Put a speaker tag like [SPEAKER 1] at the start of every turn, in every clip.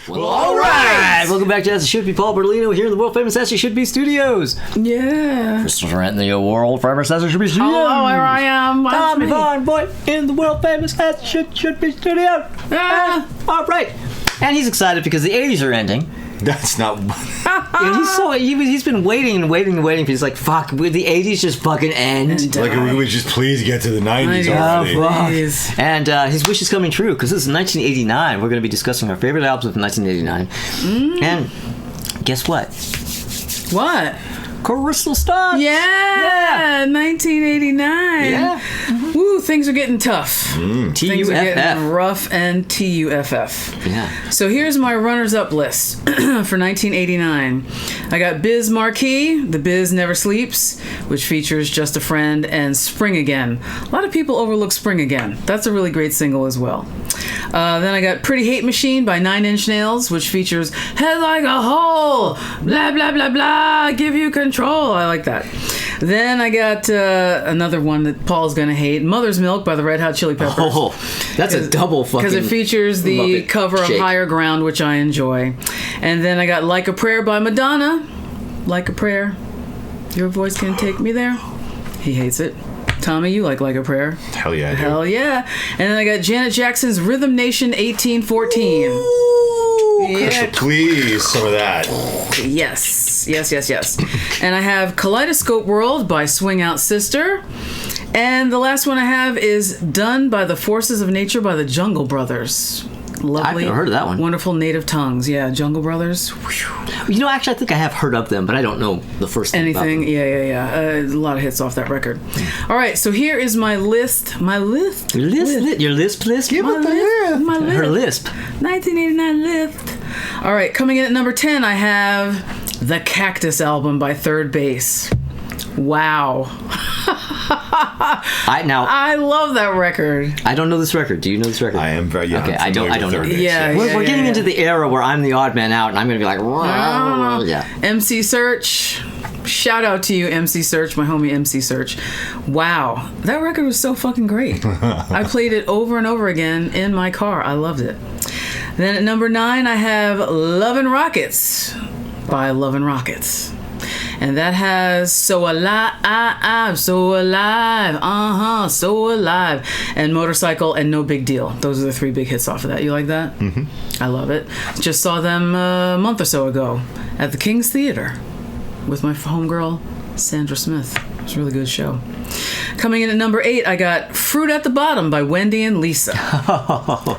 [SPEAKER 1] Well, all right. Welcome back to As It Should Be. Paul Bertolino here in the world famous As It Should Be studios.
[SPEAKER 2] Yeah.
[SPEAKER 1] Christopher Rent in the world famous As It Should Be studios.
[SPEAKER 2] Hello, here I am.
[SPEAKER 1] Tommy Vaughn, boy, in the world famous As It Should Be studios. All right. And he's excited because the 80s are ending.
[SPEAKER 3] That's not.
[SPEAKER 1] And he's been waiting. He's like, fuck, would the 80s just fucking end?
[SPEAKER 3] Like, we would just please get to the 90s already.
[SPEAKER 1] Fuck. And his wish is coming true because this is 1989. We're going to be discussing our favorite albums of 1989. And guess what?
[SPEAKER 2] What?
[SPEAKER 1] Crystal Stuff.
[SPEAKER 2] Yeah. 1989.
[SPEAKER 1] Yeah.
[SPEAKER 2] Woo, things are getting tough. Things are getting
[SPEAKER 1] TUFF.
[SPEAKER 2] rough and TUFF.
[SPEAKER 1] Yeah.
[SPEAKER 2] So here's my runners-up list for 1989. I got Biz Marquee, The Biz Never Sleeps, which features Just a Friend, and Spring Again. A lot of people overlook Spring Again. That's a really great single as well. Then I got Pretty Hate Machine by 9 Inch Nails, which features Head Like a Hole, blah, blah, blah, blah, give you control. I like that. Then I got another one that Paul's going to hate, Mother's Milk by the Red Hot Chili Peppers.
[SPEAKER 1] Oh, that's a double fucking...
[SPEAKER 2] Because it features the
[SPEAKER 1] Muppet
[SPEAKER 2] cover of
[SPEAKER 1] shake.
[SPEAKER 2] Higher Ground, which I enjoy. And then I got Like a Prayer by Madonna. Like a Prayer. Your voice can take me there. He hates it. Tommy, you like a Prayer?
[SPEAKER 3] Hell yeah, I do.
[SPEAKER 2] Hell yeah. And then I got Janet Jackson's Rhythm Nation 1814.
[SPEAKER 3] Yeah. Please, some of that.
[SPEAKER 2] Yes. And I have Kaleidoscope World by Swing Out Sister. And the last one I have is Done by the Forces of Nature by the Jungle Brothers. Lovely.
[SPEAKER 1] I've never heard of that one.
[SPEAKER 2] Wonderful native tongues. Yeah, Jungle Brothers.
[SPEAKER 1] You know, actually, I think I have heard of them, but I don't know the first thing
[SPEAKER 2] Anything.
[SPEAKER 1] about them.
[SPEAKER 2] Yeah. A lot of hits off that record. All right, so here is my list.
[SPEAKER 1] Your lisp?
[SPEAKER 3] Give
[SPEAKER 2] My
[SPEAKER 3] it the
[SPEAKER 2] list. My list.
[SPEAKER 1] Her lisp.
[SPEAKER 2] 1989 list. All right, coming in at number 10, I have The Cactus Album by Third Base. Wow. I love that record.
[SPEAKER 1] I don't know this record. Do you know this record?
[SPEAKER 3] I am very young.
[SPEAKER 1] Okay, I don't know.
[SPEAKER 2] Yeah.
[SPEAKER 1] We're getting into the era where I'm the odd man out, and I'm going to be like, yeah.
[SPEAKER 2] MC Search. Shout out to you, MC Search, my homie MC Search. Wow. That record was so fucking great. I played it over and over again in my car. I loved it. Then at number 9, I have Lovin' Rockets by Lovin' Rockets. And that has So Alive, So Alive, So Alive, and Motorcycle and No Big Deal. Those are the 3 big hits off of that. You like that? Mm-hmm. I love it. Just saw them a month or so ago at the King's Theater with my homegirl, Sandra Smith. It was a really good show. Coming in at number 8, I got Fruit at the Bottom by Wendy and Lisa.
[SPEAKER 1] Really?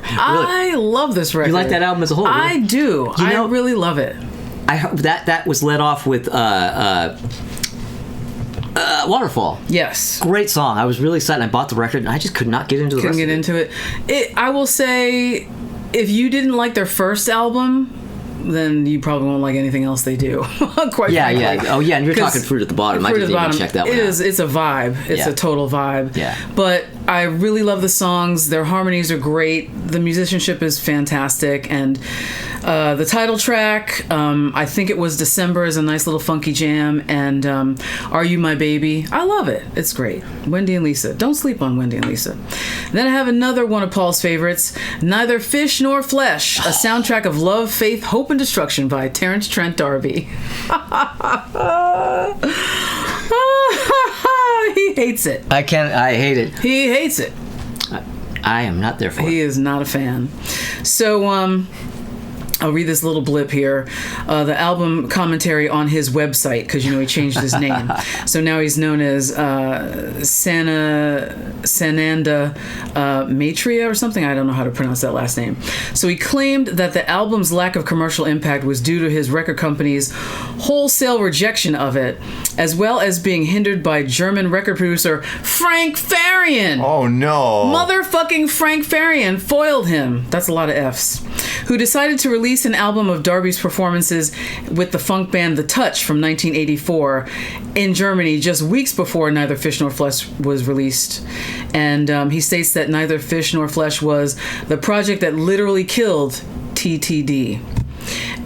[SPEAKER 2] I love this record.
[SPEAKER 1] You like that album as a whole?
[SPEAKER 2] I
[SPEAKER 1] Really?
[SPEAKER 2] do. I really love it.
[SPEAKER 1] I hope that was led off with Waterfall.
[SPEAKER 2] Yes.
[SPEAKER 1] Great song. I was really excited. I bought the record, and I just could not get into the
[SPEAKER 2] Couldn't
[SPEAKER 1] rest
[SPEAKER 2] get
[SPEAKER 1] of it.
[SPEAKER 2] into it. I will say, if you didn't like their first album, then you probably won't like anything else they do. Quite frankly.
[SPEAKER 1] Yeah. Oh, yeah, and you're talking Fruit at the Bottom. I didn't even check that one out.
[SPEAKER 2] It's a vibe. It's a total vibe.
[SPEAKER 1] Yeah.
[SPEAKER 2] But I really love the songs. Their harmonies are great. The musicianship is fantastic. And the title track, I think it was December, is a nice little funky jam. And Are You My Baby? I love it. It's great. Wendy and Lisa. Don't sleep on Wendy and Lisa. Then I have another one of Paul's favorites, Neither Fish Nor Flesh, a soundtrack of love, faith, hope, and destruction by Terrence Trent D'Arby. He hates it.
[SPEAKER 1] I hate it.
[SPEAKER 2] He hates it.
[SPEAKER 1] I am not there for it.
[SPEAKER 2] He is not a fan. So, I'll read this little blip here. The album commentary on his website, because he changed his name. So now he's known as Sananda Maitreya or something. I don't know how to pronounce that last name. So he claimed that the album's lack of commercial impact was due to his record company's wholesale rejection of it, as well as being hindered by German record producer Frank Farian.
[SPEAKER 3] Oh, no.
[SPEAKER 2] Motherfucking Frank Farian foiled him. That's a lot of F's. Who decided to release an album of Darby's performances with the funk band The Touch from 1984 in Germany just weeks before Neither Fish Nor Flesh was released. And he states that Neither Fish Nor Flesh was the project that literally killed TTD.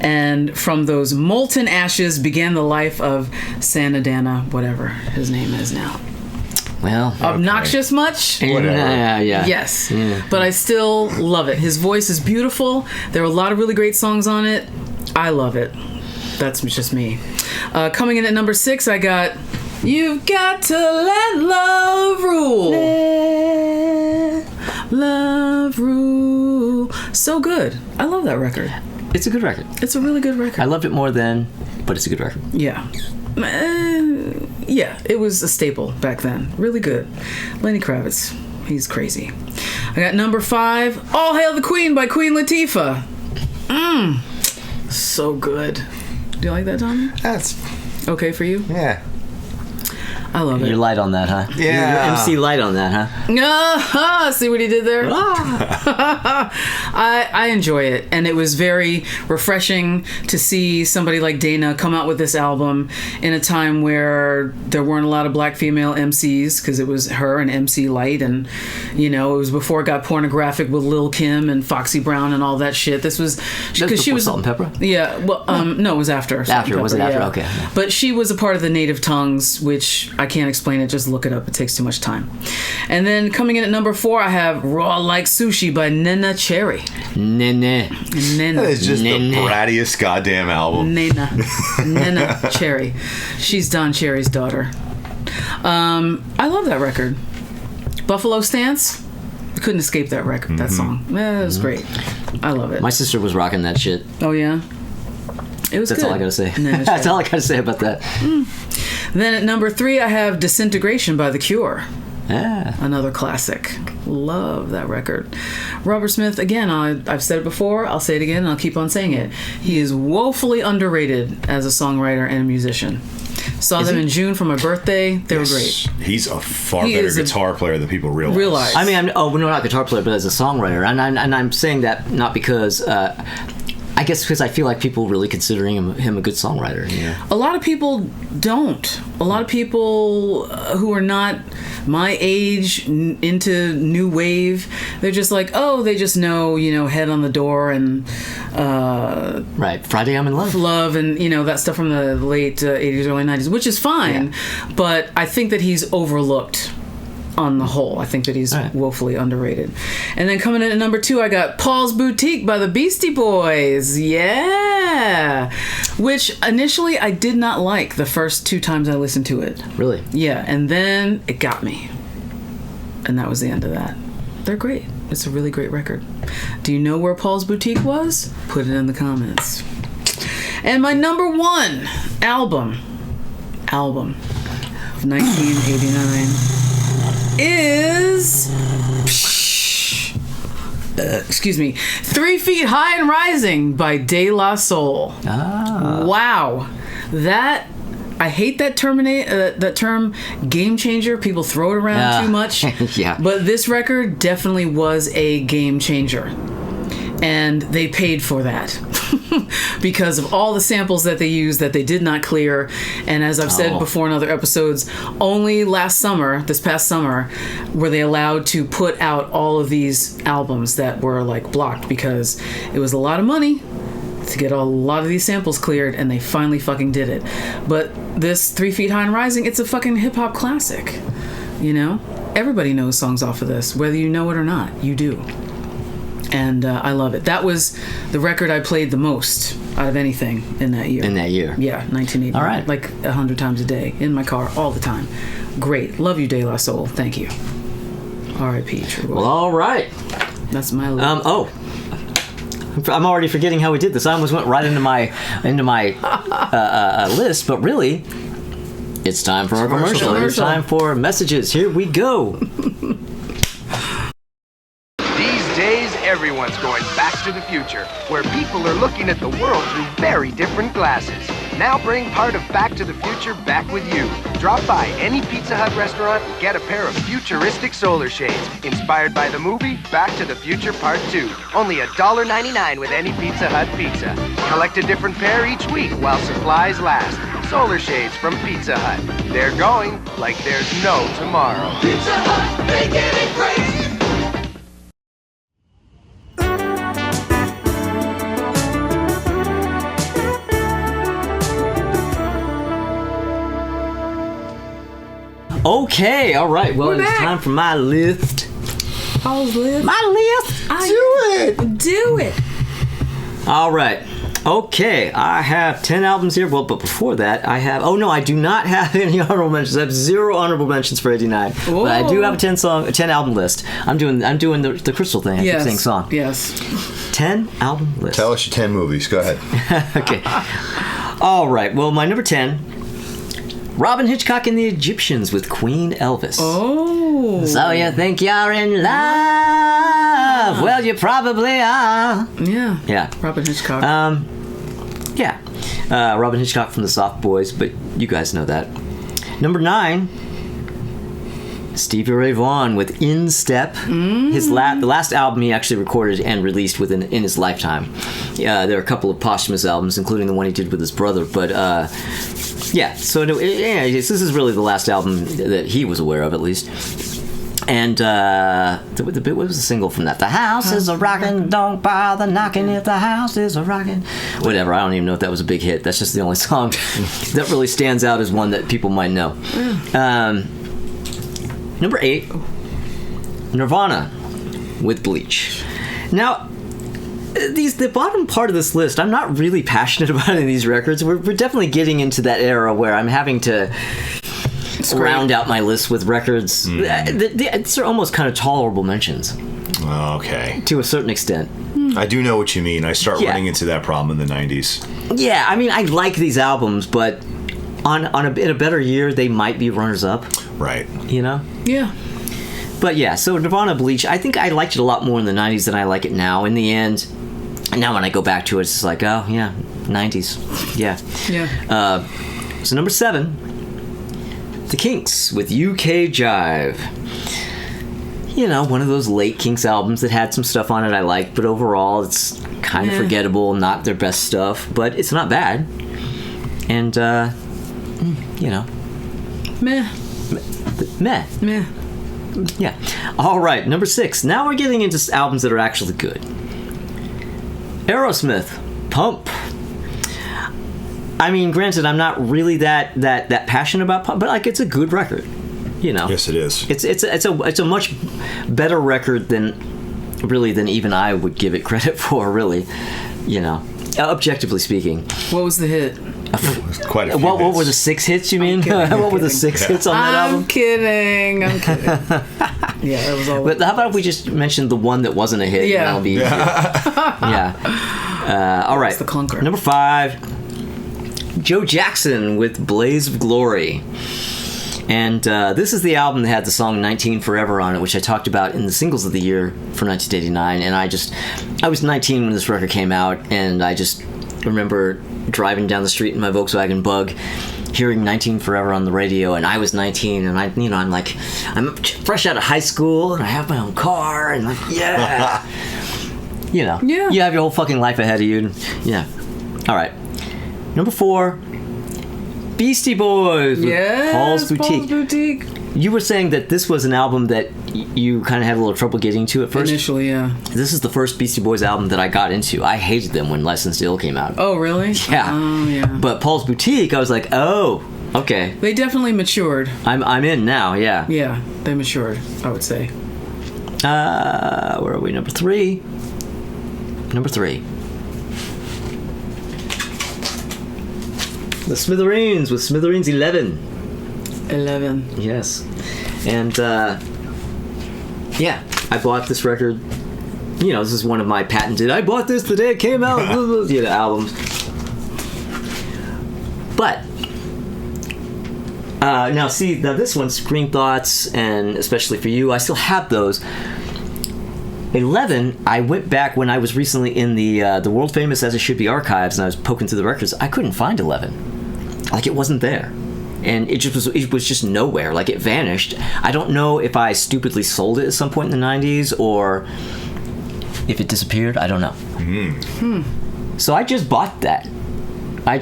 [SPEAKER 2] And from those molten ashes began the life of Sanadana, whatever his name is now.
[SPEAKER 1] Well,
[SPEAKER 2] Obnoxious much?
[SPEAKER 1] yeah.
[SPEAKER 2] Yes.
[SPEAKER 1] Yeah.
[SPEAKER 2] But I still love it. His voice is beautiful. There are a lot of really great songs on it. I love it. That's just me. Coming in at number 6, I got You've Got to Let Love Rule. Love Rule. So good. I love that record.
[SPEAKER 1] It's a good record.
[SPEAKER 2] It's a really good record.
[SPEAKER 1] I loved it more then, but it's a good record.
[SPEAKER 2] Yeah. Yeah, it was a staple back then. Really good. Lenny Kravitz. He's crazy. I got number 5, All Hail the Queen by Queen Latifah. So good. Do you like that, Tommy?
[SPEAKER 3] That's
[SPEAKER 2] Okay for you?
[SPEAKER 3] yeah.
[SPEAKER 2] I love it.
[SPEAKER 1] You're light on that, huh?
[SPEAKER 3] Yeah.
[SPEAKER 1] You're MC light on that, huh?
[SPEAKER 2] See what he did there? I enjoy it, and it was very refreshing to see somebody like Dana come out with this album in a time where there weren't a lot of black female MCs, because it was her and MC Light, and it was before it got pornographic with Lil' Kim and Foxy Brown and all that shit. This was because she was
[SPEAKER 1] Salt and Pepper.
[SPEAKER 2] Yeah, well, no, it was after. Salt and
[SPEAKER 1] After, was it
[SPEAKER 2] Pepper,
[SPEAKER 1] after?
[SPEAKER 2] yeah.
[SPEAKER 1] Okay.
[SPEAKER 2] But she was a part of the native tongues, which I can't explain it. Just look it up. It takes too much time. And then coming in at number 4, I have Raw Like Sushi by Nena Cherry.
[SPEAKER 1] Nene.
[SPEAKER 2] Nena.
[SPEAKER 3] That is just the brattiest goddamn album.
[SPEAKER 2] Nena Cherry. She's Don Cherry's daughter. I love that record. Buffalo Stance. I couldn't escape that record, that song. It was great. I love it.
[SPEAKER 1] My sister was rocking that shit.
[SPEAKER 2] Oh, yeah? It was
[SPEAKER 1] That's
[SPEAKER 2] good.
[SPEAKER 1] all I gotta say.
[SPEAKER 2] Nena
[SPEAKER 1] That's
[SPEAKER 2] Cherry.
[SPEAKER 1] all I gotta say about that.
[SPEAKER 2] Then at number 3, I have Disintegration by The Cure.
[SPEAKER 1] Yeah.
[SPEAKER 2] Another classic. Love that record. Robert Smith, again, I've said it before, I'll say it again, and I'll keep on saying it. He is woefully underrated as a songwriter and a musician. Saw them in June for my birthday. They were great.
[SPEAKER 3] He's a far
[SPEAKER 2] He
[SPEAKER 3] better
[SPEAKER 2] is a-
[SPEAKER 3] guitar player than people realize.
[SPEAKER 1] I mean, no, not guitar player, but as a songwriter, and I'm saying that not because. I guess because I feel like people really considering him a good songwriter.
[SPEAKER 2] A lot of people don't. A lot of people who are not my age into new wave, they're just like, oh, they just know, Head on the Door and
[SPEAKER 1] Right. Friday I'm in Love.
[SPEAKER 2] Love and that stuff from the late 80s, early 90s, which is fine. Yeah. But I think that he's overlooked. On the whole, I think that he's woefully underrated. And then coming in at number 2, I got Paul's Boutique by the Beastie Boys. Yeah. Which initially I did not like the first 2 times I listened to it.
[SPEAKER 1] Really?
[SPEAKER 2] Yeah, and then it got me. And that was the end of that. They're great. It's a really great record. Do you know where Paul's Boutique was? Put it in the comments. And my number 1 album of 1989 is 3 Feet High and Rising by De La Soul. Wow. That I hate that term game changer. People throw it around too much.
[SPEAKER 1] Yeah.
[SPEAKER 2] But this record definitely was a game changer. And they paid for that because of all the samples that they used that they did not clear. And as I've said before in other episodes, only this past summer, were they allowed to put out all of these albums that were like blocked because it was a lot of money to get a lot of these samples cleared, and they finally fucking did it. But this 3 Feet High and Rising, it's a fucking hip-hop classic. Everybody knows songs off of this. Whether you know it or not, you do. And I love it. That was the record I played the most out of anything in that year. Yeah, 1980.
[SPEAKER 1] All right.
[SPEAKER 2] Like 100 times a day in my car all the time. Great. Love you, De La Soul. Thank you. R.I.P. True.
[SPEAKER 1] Well, all right.
[SPEAKER 2] That's my little...
[SPEAKER 1] I'm already forgetting how we did this. I almost went right into my list, but really, it's time for our commercial. It's time for messages. Here we go.
[SPEAKER 4] Everyone's going back to the future, where people are looking at the world through very different glasses. Now bring part of Back to the Future back with you. Drop by any Pizza Hut restaurant and get a pair of futuristic solar shades inspired by the movie Back to the Future Part 2. Only $1.99 with any Pizza Hut pizza. Collect a different pair each week while supplies last. Solar shades from Pizza Hut. They're going like there's no tomorrow.
[SPEAKER 5] Pizza Hut, making it crazy.
[SPEAKER 1] Okay, all right. Well,
[SPEAKER 2] We're
[SPEAKER 1] it's
[SPEAKER 2] back.
[SPEAKER 1] time for my list.
[SPEAKER 2] Paul's list.
[SPEAKER 1] My list.
[SPEAKER 2] Do it.
[SPEAKER 1] All right. Okay, I have 10 albums here. Well, but before that, I have... Oh, no, I do not have any honorable mentions. I have 0 honorable mentions for 89.
[SPEAKER 2] Whoa.
[SPEAKER 1] But I do have a 10 album list. I'm doing the Crystal thing. I keep saying song.
[SPEAKER 2] Yes.
[SPEAKER 1] 10 album list.
[SPEAKER 3] Tell us your 10 movies. Go ahead.
[SPEAKER 1] Okay. All right. Well, my number 10, Robin Hitchcock and the Egyptians with Queen Elvis.
[SPEAKER 2] Oh.
[SPEAKER 1] So you think you're in love? Well, you probably are.
[SPEAKER 2] Yeah.
[SPEAKER 1] Yeah.
[SPEAKER 2] Robin Hitchcock.
[SPEAKER 1] Yeah. Robin Hitchcock from the Soft Boys, but you guys know that. Number 9, Stevie Ray Vaughan with In Step. The last album he actually recorded and released in his lifetime. There are a couple of posthumous albums, including the one he did with his brother, but yeah. So this is really the last album that he was aware of, at least. And what was the single from that? The house is a rockin', don't bother knocking if the house is a rockin'. Whatever, I don't even know if that was a big hit. That's just the only song that really stands out as one that people might know. Number 8, Nirvana with Bleach. Now, the bottom part of this list, I'm not really passionate about any of these records. We're definitely getting into that era where I'm having to round out my list with records. These are almost kind of tolerable mentions.
[SPEAKER 3] Okay.
[SPEAKER 1] To a certain extent.
[SPEAKER 3] I do know what you mean. I start
[SPEAKER 1] Yeah.
[SPEAKER 3] running into that problem in the 90s.
[SPEAKER 1] Yeah, I mean, I like these albums, but in a better year, they might be runners-up,
[SPEAKER 3] Right.
[SPEAKER 1] you know?
[SPEAKER 2] yeah.
[SPEAKER 1] But yeah, so Nirvana Bleach, I think I liked it a lot more in the 90s than I like it now. In the end, now when I go back to it, it's just like, oh, yeah, 90s. Yeah.
[SPEAKER 2] Yeah.
[SPEAKER 1] So number 7, The Kinks with UK Jive. You know, one of those late Kinks albums that had some stuff on it I liked, but overall it's kind of forgettable, not their best stuff, but it's not bad. And, you know.
[SPEAKER 2] Meh.
[SPEAKER 1] Meh.
[SPEAKER 2] Meh.
[SPEAKER 1] Yeah. All right, number 6. Now we're getting into albums that are actually good. Aerosmith, Pump. I mean, granted, I'm not really that passionate about Pump, but like it's a good record. You know.
[SPEAKER 3] Yes, it is.
[SPEAKER 1] It's a much better record than even I would give it credit for. Really, you know, objectively speaking.
[SPEAKER 2] What was the hit?
[SPEAKER 3] Quite a few
[SPEAKER 1] What
[SPEAKER 3] hits.
[SPEAKER 1] were the 6 hits? You mean?
[SPEAKER 2] kidding,
[SPEAKER 1] What were the 6 hits on that album?
[SPEAKER 2] I'm kidding. Yeah, that was all.
[SPEAKER 1] But how about if we just mentioned the one that wasn't a hit?
[SPEAKER 2] Yeah.
[SPEAKER 1] And that'll be easier. Yeah. All right.
[SPEAKER 2] the clunker.
[SPEAKER 1] Number 5, Joe Jackson with Blaze of Glory. And this is the album that had the song 19 Forever on it, which I talked about in the singles of the year for 1989. And I was 19 when this record came out, and I just remember driving down the street in my Volkswagen Bug, hearing 19 Forever on the radio, and I was 19, and I'm fresh out of high school, and I have my own car, and like, yeah. You know,
[SPEAKER 2] Yeah.
[SPEAKER 1] you have your whole fucking life ahead of you. And, yeah. All right. Number 4, Beastie Boys with
[SPEAKER 2] Yes,
[SPEAKER 1] Paul's Boutique.
[SPEAKER 2] Boutique.
[SPEAKER 1] You were saying that this was an album that you kind of had a little trouble getting to at first.
[SPEAKER 2] Initially, yeah.
[SPEAKER 1] This is the first Beastie Boys album that I got into. I hated them when Licensed to Ill came out.
[SPEAKER 2] Oh, really?
[SPEAKER 1] Yeah.
[SPEAKER 2] Oh, yeah.
[SPEAKER 1] But Paul's Boutique, I was like, oh, okay.
[SPEAKER 2] They definitely matured.
[SPEAKER 1] I'm in now, yeah.
[SPEAKER 2] Yeah, they matured, I would say.
[SPEAKER 1] Where are we? Number 3. The Smithereens with Smithereens 11.
[SPEAKER 2] 11.
[SPEAKER 1] Yes. And, yeah, I bought this record. You know, this is one of my patented, I bought this the day it came out, you know, albums. But, now this one, Screen Thoughts, and especially for you, I still have those. 11, I went back when I was recently in the world famous As It Should Be archives, and I was poking through the records. I couldn't find 11. Like, it wasn't there. And it was just nowhere. Like, it vanished. I don't know if I stupidly sold it at some point in the 90s or if it disappeared. I don't know. So I just bought that. I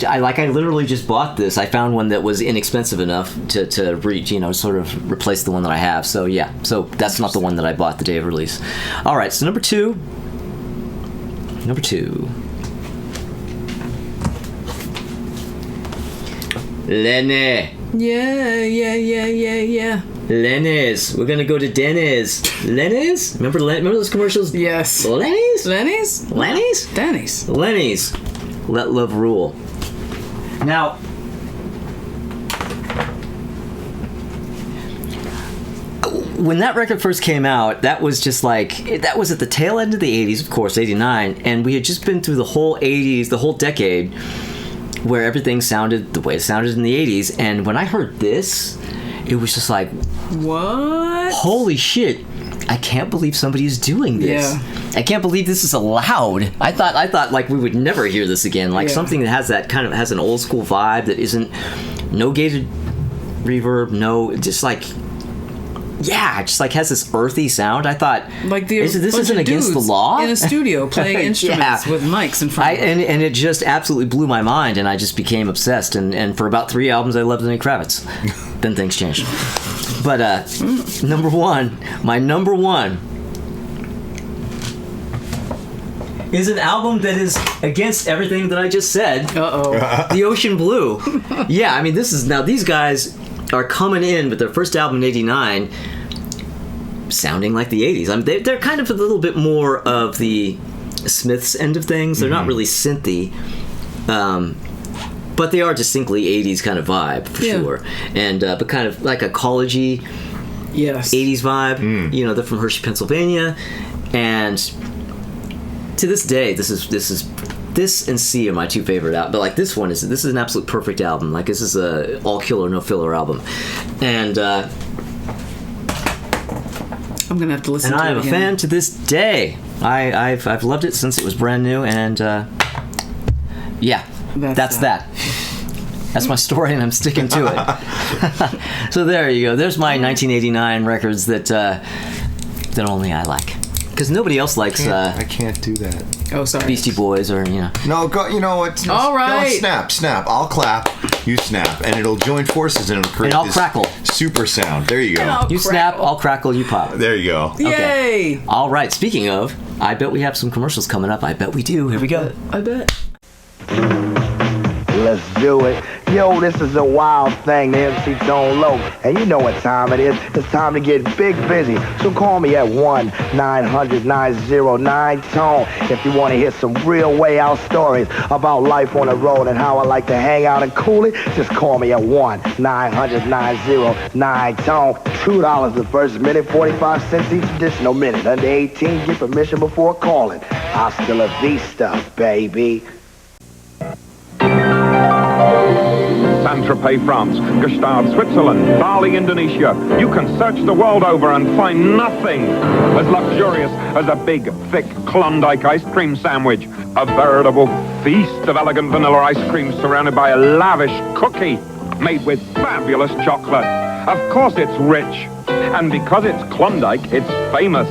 [SPEAKER 1] literally just bought this. I found one that was inexpensive enough to reach, you know, sort of replace the one that I have. So yeah, so that's not the one that I bought the day of release. All right, so number two. Lenny.
[SPEAKER 2] Yeah.
[SPEAKER 1] Lenny's. We're gonna go to Denny's. Lenny's? Remember those commercials?
[SPEAKER 2] Yes.
[SPEAKER 1] Lenny's?
[SPEAKER 2] Lenny's?
[SPEAKER 1] Lenny's?
[SPEAKER 2] Denny's.
[SPEAKER 1] Lenny's. Let love rule. Now, when that record first came out, that was just like, that was at the tail end of the 80s, of course, 89, and we had just been through the whole 80s, the whole decade, where everything sounded the way it sounded in the 80s, and when I heard this, it was just like,
[SPEAKER 2] What?
[SPEAKER 1] holy shit, I can't believe somebody is doing this.
[SPEAKER 2] Yeah.
[SPEAKER 1] I can't believe this is allowed. I thought like we would never hear this again, like
[SPEAKER 2] Yeah.
[SPEAKER 1] something that has that kind of, has an old school vibe that isn't, no gated reverb, no, just like, yeah, just like has this earthy sound. I thought,
[SPEAKER 2] Like
[SPEAKER 1] this
[SPEAKER 2] bunch
[SPEAKER 1] isn't
[SPEAKER 2] of
[SPEAKER 1] against the
[SPEAKER 2] dudes
[SPEAKER 1] law
[SPEAKER 2] in a studio playing instruments
[SPEAKER 1] Yeah.
[SPEAKER 2] with mics in front of them.
[SPEAKER 1] and it just absolutely blew my mind, and I just became obsessed. And for about 3 albums, I loved Lenny Kravitz. Then things changed. But my number one is an album that is against everything that I just said.
[SPEAKER 2] Uh-oh.
[SPEAKER 1] The Ocean Blue. Yeah, I mean, these guys are coming in with their first album in '89, sounding like the '80s. I mean, they're kind of a little bit more of the Smiths end of things. They're not really synthy, but they are distinctly '80s kind of vibe for sure, and but kind of like a collegey
[SPEAKER 2] Yes.
[SPEAKER 1] '80s vibe. You know, they're from Hershey, Pennsylvania, and to this day, this and C are my two favorite albums. But like this is an absolute perfect album. Like this is a all killer no filler album, and
[SPEAKER 2] I'm gonna have to listen
[SPEAKER 1] and
[SPEAKER 2] to
[SPEAKER 1] I
[SPEAKER 2] it
[SPEAKER 1] am a
[SPEAKER 2] again.
[SPEAKER 1] fan to this day. I've loved it since it was brand new, and yeah, that's that. That's my story, and I'm sticking to it. So there you go. There's my 1989 records that only I like, because nobody else likes
[SPEAKER 3] I can't do that.
[SPEAKER 2] Oh, sorry.
[SPEAKER 1] Beastie Boys or
[SPEAKER 3] No, go. You know what?
[SPEAKER 2] All right.
[SPEAKER 3] Go, snap. I'll clap. You snap, and it'll join forces, and it'll create
[SPEAKER 1] And I'll
[SPEAKER 3] this
[SPEAKER 1] crackle.
[SPEAKER 3] super sound. There you go.
[SPEAKER 2] And I'll
[SPEAKER 1] You snap,
[SPEAKER 2] crackle.
[SPEAKER 1] I'll crackle, you pop.
[SPEAKER 3] There you go.
[SPEAKER 2] Yay!
[SPEAKER 1] All right. Speaking of, I bet we have some commercials coming up. I bet we do. Here we go.
[SPEAKER 2] I bet.
[SPEAKER 6] Let's do it. Yo, this is a wild thing, the MC Tone Low. And you know what time it is. It's time to get big busy. So call me at 1-900-909-TONE if you want to hear some real way out stories about life on the road and how I like to hang out and cool it. Just call me at 1-900-909-TONE. $2 the first minute, 45 cents each additional minute. Under 18, get permission before calling. Hasta la vista, baby.
[SPEAKER 7] Saint-Tropez, France, Gstaad, Switzerland, Bali, Indonesia. You can search the world over and find nothing as luxurious as a big, thick Klondike ice cream sandwich. A veritable feast of elegant vanilla ice cream surrounded by a lavish cookie made with fabulous chocolate. Of course it's rich. And because it's Klondike, it's famous.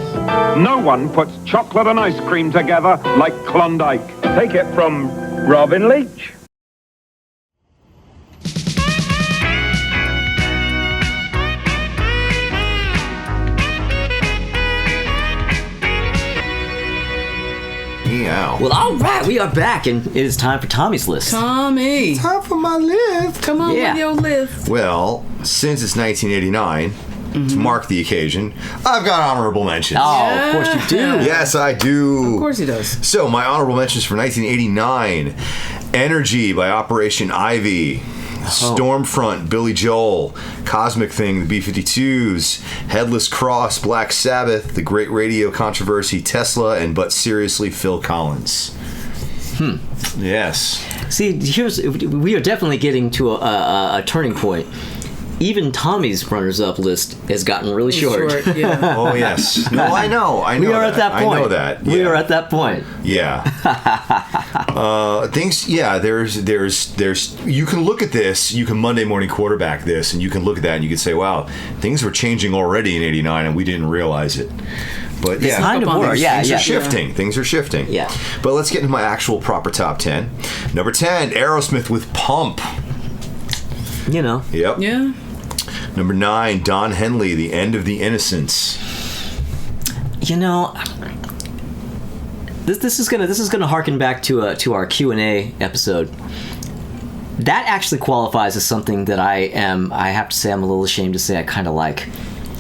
[SPEAKER 7] No one puts chocolate and ice cream together like Klondike. Take it from Robin Leach.
[SPEAKER 3] Meow.
[SPEAKER 1] Well, all right, we are back, and it is time for Tommy's list.
[SPEAKER 2] Tommy,
[SPEAKER 3] Time for my list.
[SPEAKER 2] come on
[SPEAKER 1] Yeah.
[SPEAKER 2] with your list.
[SPEAKER 3] Well, since it's 1989, to mark the occasion, I've got honorable mentions.
[SPEAKER 1] Oh, of course you do.
[SPEAKER 3] Yes, I do.
[SPEAKER 2] Of course he does.
[SPEAKER 3] So, my honorable mentions for 1989: Energy by Operation Ivy, Stormfront, Billy Joel, Cosmic Thing, the B-52s, Headless Cross, Black Sabbath, The Great Radio Controversy, Tesla, and But Seriously, Phil Collins. Yes.
[SPEAKER 1] See, we are definitely getting to a turning point. Even Tommy's runners-up list has gotten really short.
[SPEAKER 2] Yeah.
[SPEAKER 3] Oh, yes. No, I know.
[SPEAKER 1] We are at that point.
[SPEAKER 3] I know that.
[SPEAKER 1] We
[SPEAKER 3] Yeah.
[SPEAKER 1] are at that point.
[SPEAKER 3] Yeah. Things. Yeah. There's. You can look at this. You can Monday morning quarterback this, and you can look at that, and you can say, "Wow, things were changing already in '89, and we didn't realize it." But yeah,
[SPEAKER 1] Kind of
[SPEAKER 2] Up on
[SPEAKER 1] were.
[SPEAKER 2] these
[SPEAKER 1] Yeah,
[SPEAKER 3] things
[SPEAKER 1] yeah.
[SPEAKER 3] are shifting. Things are shifting.
[SPEAKER 1] Yeah.
[SPEAKER 3] But let's get into my actual proper top 10. Number 10, Aerosmith with Pump.
[SPEAKER 1] You know.
[SPEAKER 3] Yep.
[SPEAKER 2] Yeah.
[SPEAKER 3] Number 9, Don Henley, The End of the Innocents.
[SPEAKER 1] You know, this is gonna harken back to our Q&A episode. That actually qualifies as something that I have to say I'm a little ashamed to say I kind of like.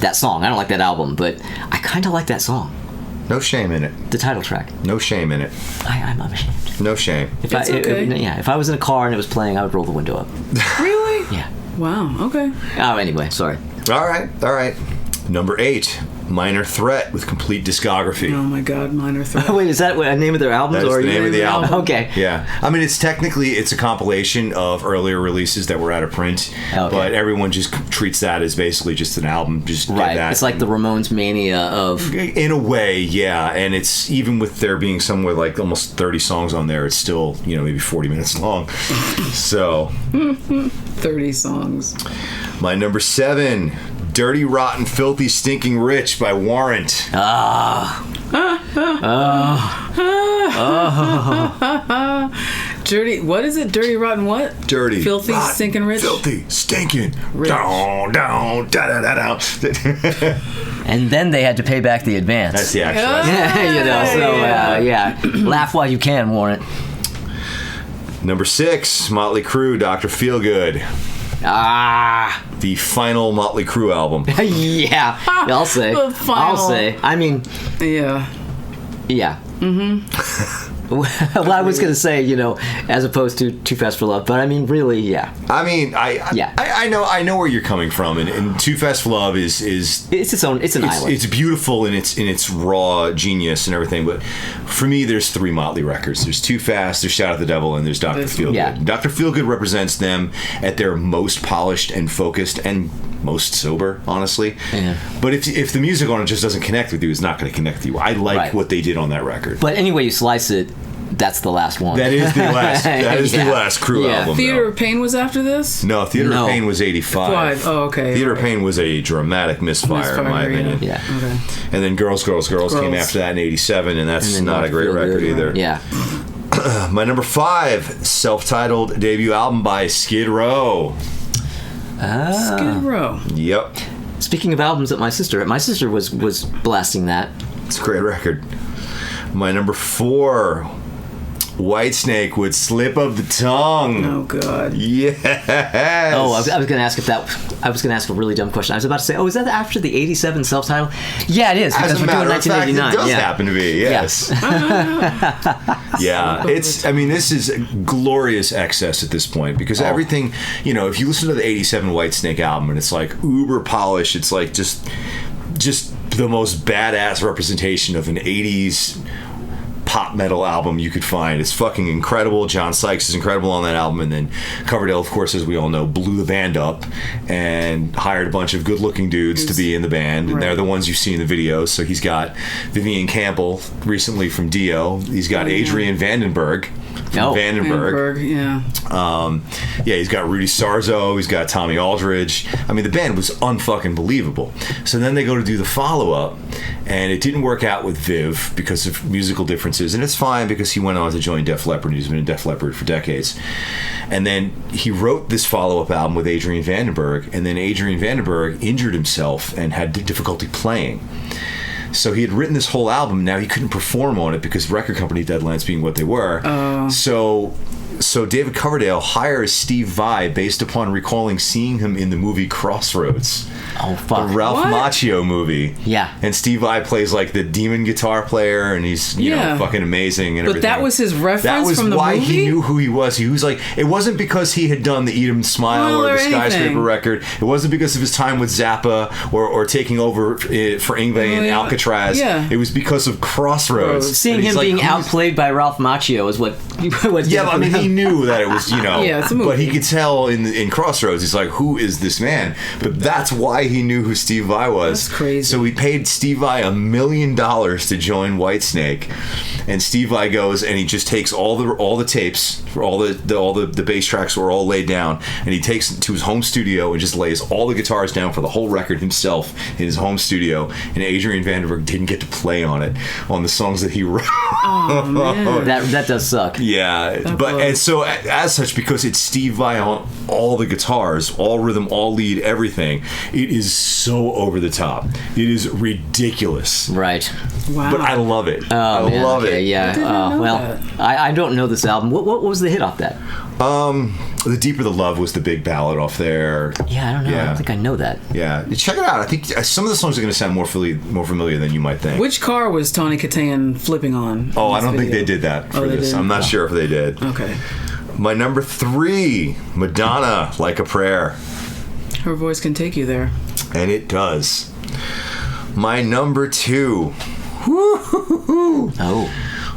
[SPEAKER 1] that song. I don't like that album, but I kind of like that song.
[SPEAKER 3] No shame in it.
[SPEAKER 1] The title track.
[SPEAKER 3] No shame in it.
[SPEAKER 1] I'm ashamed.
[SPEAKER 3] No shame.
[SPEAKER 1] If
[SPEAKER 2] It's okay.
[SPEAKER 1] if I was in a car and it was playing, I would roll the window up.
[SPEAKER 2] Really?
[SPEAKER 1] Yeah.
[SPEAKER 2] Wow. Okay.
[SPEAKER 1] Oh, anyway, sorry.
[SPEAKER 3] All right. Number 8, Minor Threat with complete discography.
[SPEAKER 2] Oh my God, Minor Threat.
[SPEAKER 1] Wait, is that a name of their albums?
[SPEAKER 3] That is
[SPEAKER 1] or
[SPEAKER 3] the name of the album.
[SPEAKER 1] Okay.
[SPEAKER 3] Yeah. I mean, it's a compilation of earlier releases that were out of print,
[SPEAKER 1] Okay.
[SPEAKER 3] but everyone just treats that as basically just an album. Just get
[SPEAKER 1] Right.
[SPEAKER 3] that.
[SPEAKER 1] It's like the Ramones mania of...
[SPEAKER 3] In a way, yeah. And it's, even with there being somewhere like almost 30 songs on there, it's still, maybe 40 minutes long. So...
[SPEAKER 2] 30 songs.
[SPEAKER 3] My number 7, Dirty, Rotten, Filthy, Stinking Rich by Warrant.
[SPEAKER 2] Dirty. What is it? Dirty, rotten, what?
[SPEAKER 3] Dirty,
[SPEAKER 2] Filthy,
[SPEAKER 3] rotten,
[SPEAKER 2] stinking rich.
[SPEAKER 3] Filthy, stinking,
[SPEAKER 2] Rich.
[SPEAKER 3] down, da da da da.
[SPEAKER 1] And then they had to pay back the advance.
[SPEAKER 3] That's the actual.
[SPEAKER 1] Yeah. Laugh while you can, Warrant.
[SPEAKER 3] Number 6, Motley Crue, Dr. Feelgood. The final Motley Crue album.
[SPEAKER 1] Yeah. I'll say.
[SPEAKER 2] The final.
[SPEAKER 1] I'll say. I mean,
[SPEAKER 2] Yeah.
[SPEAKER 1] yeah. Well, I was going to say, as opposed to Too Fast for Love, but I mean, really, yeah.
[SPEAKER 3] I mean, I know where you're coming from, and Too Fast for Love is
[SPEAKER 1] It's its own. It's an island.
[SPEAKER 3] It's beautiful in its raw genius and everything, but for me, there's 3 Motley records. There's Too Fast, there's Shout at the Devil, and there's Dr. Feelgood.
[SPEAKER 1] Yeah.
[SPEAKER 3] Dr. Feelgood represents them at their most polished and focused and most sober, honestly.
[SPEAKER 1] Yeah.
[SPEAKER 3] But if the music on it just doesn't connect with you, it's not going to connect with you. I like
[SPEAKER 1] Right.
[SPEAKER 3] what they did on that record.
[SPEAKER 1] But anyway you slice it, that's the last one.
[SPEAKER 3] That is the last. That is
[SPEAKER 1] Yeah.
[SPEAKER 3] the last Crue
[SPEAKER 1] Yeah.
[SPEAKER 3] album.
[SPEAKER 2] Theater
[SPEAKER 3] though.
[SPEAKER 2] of Pain was after this?
[SPEAKER 3] No, Theater
[SPEAKER 1] No.
[SPEAKER 3] of Pain was 85.
[SPEAKER 2] Oh, okay.
[SPEAKER 3] Theater of Pain was a dramatic misfire in my
[SPEAKER 2] Misfire, yeah.
[SPEAKER 3] opinion.
[SPEAKER 1] Yeah.
[SPEAKER 2] Okay.
[SPEAKER 3] And then Girls came
[SPEAKER 2] Girls.
[SPEAKER 3] after that in 87, and that's
[SPEAKER 1] And then
[SPEAKER 3] not a
[SPEAKER 1] Dr.
[SPEAKER 3] great
[SPEAKER 1] Feelgood,
[SPEAKER 3] record either.
[SPEAKER 1] Yeah.
[SPEAKER 3] My number 5, self-titled debut album by Skid Row.
[SPEAKER 2] Skid Row.
[SPEAKER 3] Yep.
[SPEAKER 1] Speaking of albums that my sister was blasting that.
[SPEAKER 3] It's a great record. My number 4, Whitesnake with Slip of the Tongue.
[SPEAKER 2] Oh, God.
[SPEAKER 3] Yes.
[SPEAKER 1] Oh, I was going to ask I was going to ask a really dumb question. I was about to say, is that after the 87 self-title? Yeah, it is.
[SPEAKER 3] As
[SPEAKER 1] Because
[SPEAKER 3] a
[SPEAKER 1] we're doing
[SPEAKER 3] matter of fact, it
[SPEAKER 1] 1989.
[SPEAKER 3] does
[SPEAKER 1] Yeah.
[SPEAKER 3] happen to be, yes. Yeah, this is a glorious excess at this point because everything, if you listen to the 87 Whitesnake album and it's like uber polished, it's like just the most badass representation of an 80s pop metal album you could find. It's fucking incredible. John Sykes is incredible on that album, and then Coverdale, of course, as we all know, blew the band up and hired a bunch of good-looking dudes to be in the band, and they're the ones you see in the videos. So he's got Vivian Campbell recently from Dio. He's got Adrian Vandenberg from Vandenberg.
[SPEAKER 2] Yeah.
[SPEAKER 3] He's got Rudy Sarzo. He's got Tommy Aldridge. I mean, the band was unfucking believable. So then they go to do the follow-up, and it didn't work out with Viv because of musical differences, and it's fine because he went on to join Def Leppard. He's been in Def Leppard for decades. And then he wrote this follow-up album with Adrian Vandenberg, and then Adrian Vandenberg injured himself and had difficulty playing. So he had written this whole album. Now he couldn't perform on it because record company deadlines being what they were. So David Coverdale hires Steve Vai based upon recalling seeing him in the movie Crossroads.
[SPEAKER 1] Oh, fuck.
[SPEAKER 3] The Ralph Macchio movie.
[SPEAKER 1] Yeah.
[SPEAKER 3] And Steve Vai plays like the demon guitar player, and he's you know fucking amazing and
[SPEAKER 2] but
[SPEAKER 3] everything.
[SPEAKER 2] that was his reference
[SPEAKER 3] That was
[SPEAKER 2] from the
[SPEAKER 3] why
[SPEAKER 2] movie?
[SPEAKER 3] he knew who he was. He was like, it wasn't because he had done the Eat 'Em Smile or the Skyscraper
[SPEAKER 2] anything.
[SPEAKER 3] record. It wasn't because of his time with Zappa or taking over for Yngwie and Alcatraz.
[SPEAKER 2] Yeah.
[SPEAKER 3] It was because of Crossroads.
[SPEAKER 1] Seeing
[SPEAKER 3] And he's
[SPEAKER 1] him
[SPEAKER 3] like,
[SPEAKER 1] being
[SPEAKER 3] who's-
[SPEAKER 1] outplayed by Ralph Macchio is what
[SPEAKER 3] Yeah, but I mean, he knew that it was,
[SPEAKER 2] Yeah, it's a movie.
[SPEAKER 3] but he could tell in Crossroads, he's like, who is this man? But that's why he knew who Steve Vai was.
[SPEAKER 2] That's crazy.
[SPEAKER 3] So he paid Steve Vai $1 million to join Whitesnake, and Steve Vai goes and he just takes all the tapes, all the bass tracks were all laid down, and he takes it to his home studio and just lays all the guitars down for the whole record himself in his home studio. And Adrian Vandenberg didn't get to play on it on the songs that he wrote.
[SPEAKER 2] Oh, man.
[SPEAKER 1] that does suck.
[SPEAKER 3] Yeah, and so as such, because it's Steve Vai on all the guitars, all rhythm, all lead, everything, it is so over the top. It is ridiculous.
[SPEAKER 1] Right.
[SPEAKER 2] Wow.
[SPEAKER 3] But I love it. I
[SPEAKER 1] Man,
[SPEAKER 3] love
[SPEAKER 1] okay,
[SPEAKER 3] it.
[SPEAKER 1] Yeah.
[SPEAKER 2] I didn't know
[SPEAKER 1] Well,
[SPEAKER 2] that.
[SPEAKER 1] I don't know this album. What was the hit off that?
[SPEAKER 3] The Deeper the Love was the big ballad off there.
[SPEAKER 1] Yeah, I don't know. I don't think I know that.
[SPEAKER 3] Yeah, check it out. I think some of the songs are going to sound more familiar than you might think.
[SPEAKER 2] Which car was Tawny Kitaen flipping on?
[SPEAKER 3] Oh, I don't think they did that for this. I'm not sure if they did.
[SPEAKER 2] Okay.
[SPEAKER 3] My number 3, Madonna, Like a Prayer.
[SPEAKER 2] Her voice can take you there.
[SPEAKER 3] And it does. My number 2.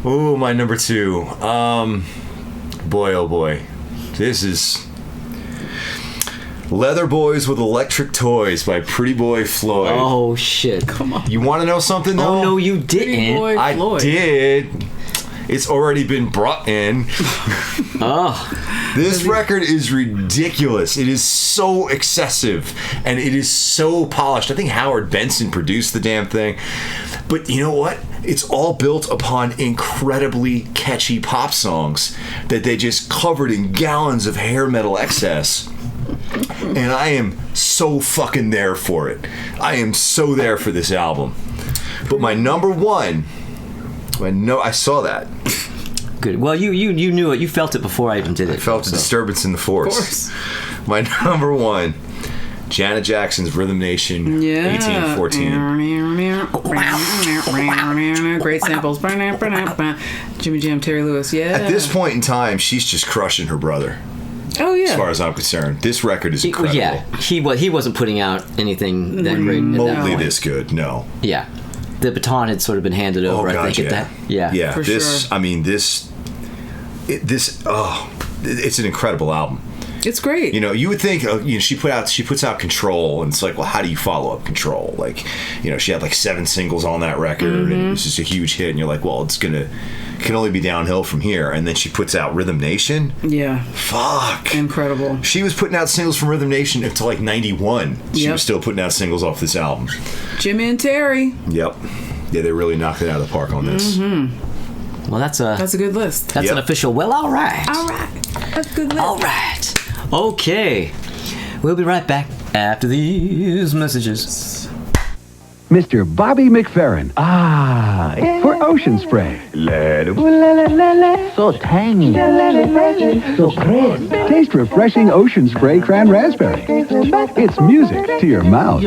[SPEAKER 3] Oh, my number 2. Boy, oh boy. This is Leather Boys with Electric Toys by Pretty Boy Floyd.
[SPEAKER 1] Oh, shit.
[SPEAKER 2] Come on.
[SPEAKER 3] You want to know something, though?
[SPEAKER 1] Oh, no, you didn't.
[SPEAKER 2] Boy
[SPEAKER 3] I
[SPEAKER 2] Floyd.
[SPEAKER 3] did. It's already been brought in.
[SPEAKER 1] Oh.
[SPEAKER 3] This record is ridiculous. It is so excessive, and it is so polished. I think Howard Benson produced the damn thing. But you know what? It's all built upon incredibly catchy pop songs that they just covered in gallons of hair metal excess. And I am so fucking there for it. I am so there for this album. But my number 1, I saw that.
[SPEAKER 1] Good. Well, you knew it. You felt it before I even did it.
[SPEAKER 3] I felt a disturbance in the force. My number 1, Janet Jackson's Rhythm Nation, 1814.
[SPEAKER 2] Great samples. Jimmy Jam, Terry Lewis. Yeah.
[SPEAKER 3] At this point in time, she's just crushing her brother.
[SPEAKER 2] Oh yeah.
[SPEAKER 3] As far as I'm concerned, this record is incredible.
[SPEAKER 1] Yeah, he wasn't putting out anything that great.
[SPEAKER 3] Remotely this good. No.
[SPEAKER 1] Yeah, the baton had sort of been handed over.
[SPEAKER 3] God,
[SPEAKER 1] I think at that. Yeah.
[SPEAKER 3] Yeah.
[SPEAKER 2] For
[SPEAKER 3] this.
[SPEAKER 2] sure.
[SPEAKER 3] I mean, this. It's an incredible album.
[SPEAKER 2] It's great.
[SPEAKER 3] You know, you would think, she puts out Control, and it's like, well, how do you follow up Control? Like, she had like 7 singles on that record, and it was just a huge hit, and you're like, well, can only be downhill from here. And then she puts out Rhythm Nation.
[SPEAKER 2] Yeah.
[SPEAKER 3] Fuck.
[SPEAKER 2] Incredible.
[SPEAKER 3] She was putting out singles from Rhythm Nation until like 91. She was still putting out singles off this album.
[SPEAKER 2] Jimmy and Terry.
[SPEAKER 3] Yep. Yeah, they really knocked it out of the park on this.
[SPEAKER 1] Well, that's a
[SPEAKER 2] good list.
[SPEAKER 1] That's an official. Well, all right.
[SPEAKER 2] All right. That's a good list.
[SPEAKER 1] All right. Okay. We'll be right back after these messages.
[SPEAKER 8] Mr. Bobby McFerrin. For Ocean Spray.
[SPEAKER 6] So tangy. So crisp.
[SPEAKER 8] Taste refreshing Ocean Spray Cran Raspberry. It's music to your mouth.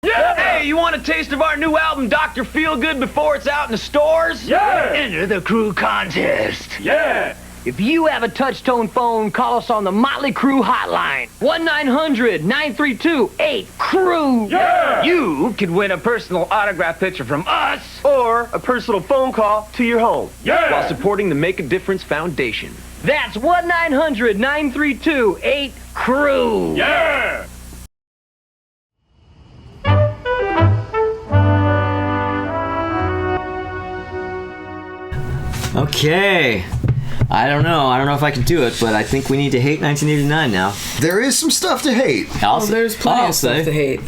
[SPEAKER 9] Hey, you want a taste of our new album, Dr. Feelgood, before it's out in the stores?
[SPEAKER 7] Yeah!
[SPEAKER 9] Enter the Crew contest.
[SPEAKER 7] Yeah!
[SPEAKER 9] If you have a touch-tone phone, call us on the Motley Crue hotline. 1-900-932-8-CREW.
[SPEAKER 7] Yeah!
[SPEAKER 9] You could win a personal autograph picture from us or a personal phone call to your home.
[SPEAKER 7] Yeah!
[SPEAKER 9] While supporting the Make a Difference Foundation. That's 1-900-932-8-CREW.
[SPEAKER 7] Yeah!
[SPEAKER 1] Okay. I don't know if I can do it, but I think we need to hate 1989 now.
[SPEAKER 3] There is some stuff to hate.
[SPEAKER 2] There's plenty of stuff to hate.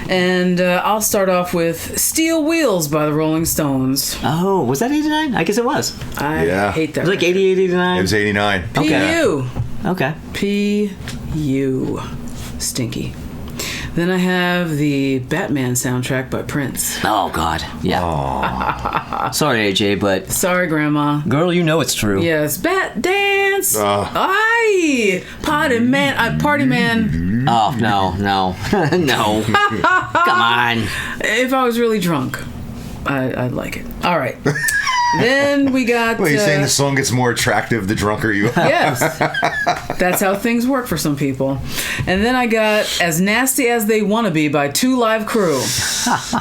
[SPEAKER 2] And I'll start off with Steel Wheels by the Rolling Stones.
[SPEAKER 1] Oh, was that 89? I guess it was.
[SPEAKER 2] I hate that.
[SPEAKER 1] It was like 88, 89?
[SPEAKER 3] It was 89.
[SPEAKER 2] P.U.
[SPEAKER 1] Okay.
[SPEAKER 2] P.U. Stinky. Then I have the Batman soundtrack by Prince.
[SPEAKER 1] Oh, God. Yeah. Sorry, AJ, but...
[SPEAKER 2] Sorry, Grandma.
[SPEAKER 1] Girl, you know it's true.
[SPEAKER 2] Yes. Bat Dance! Aye! Party Man.
[SPEAKER 1] Oh, no. No. Come on.
[SPEAKER 2] If I was really drunk, I'd like it. All right. Then we got...
[SPEAKER 3] Wait, you're saying the song gets more attractive the drunker you are?
[SPEAKER 2] Yes. That's how things work for some people. And then I got As Nasty as They Wanna Be by Two Live Crew.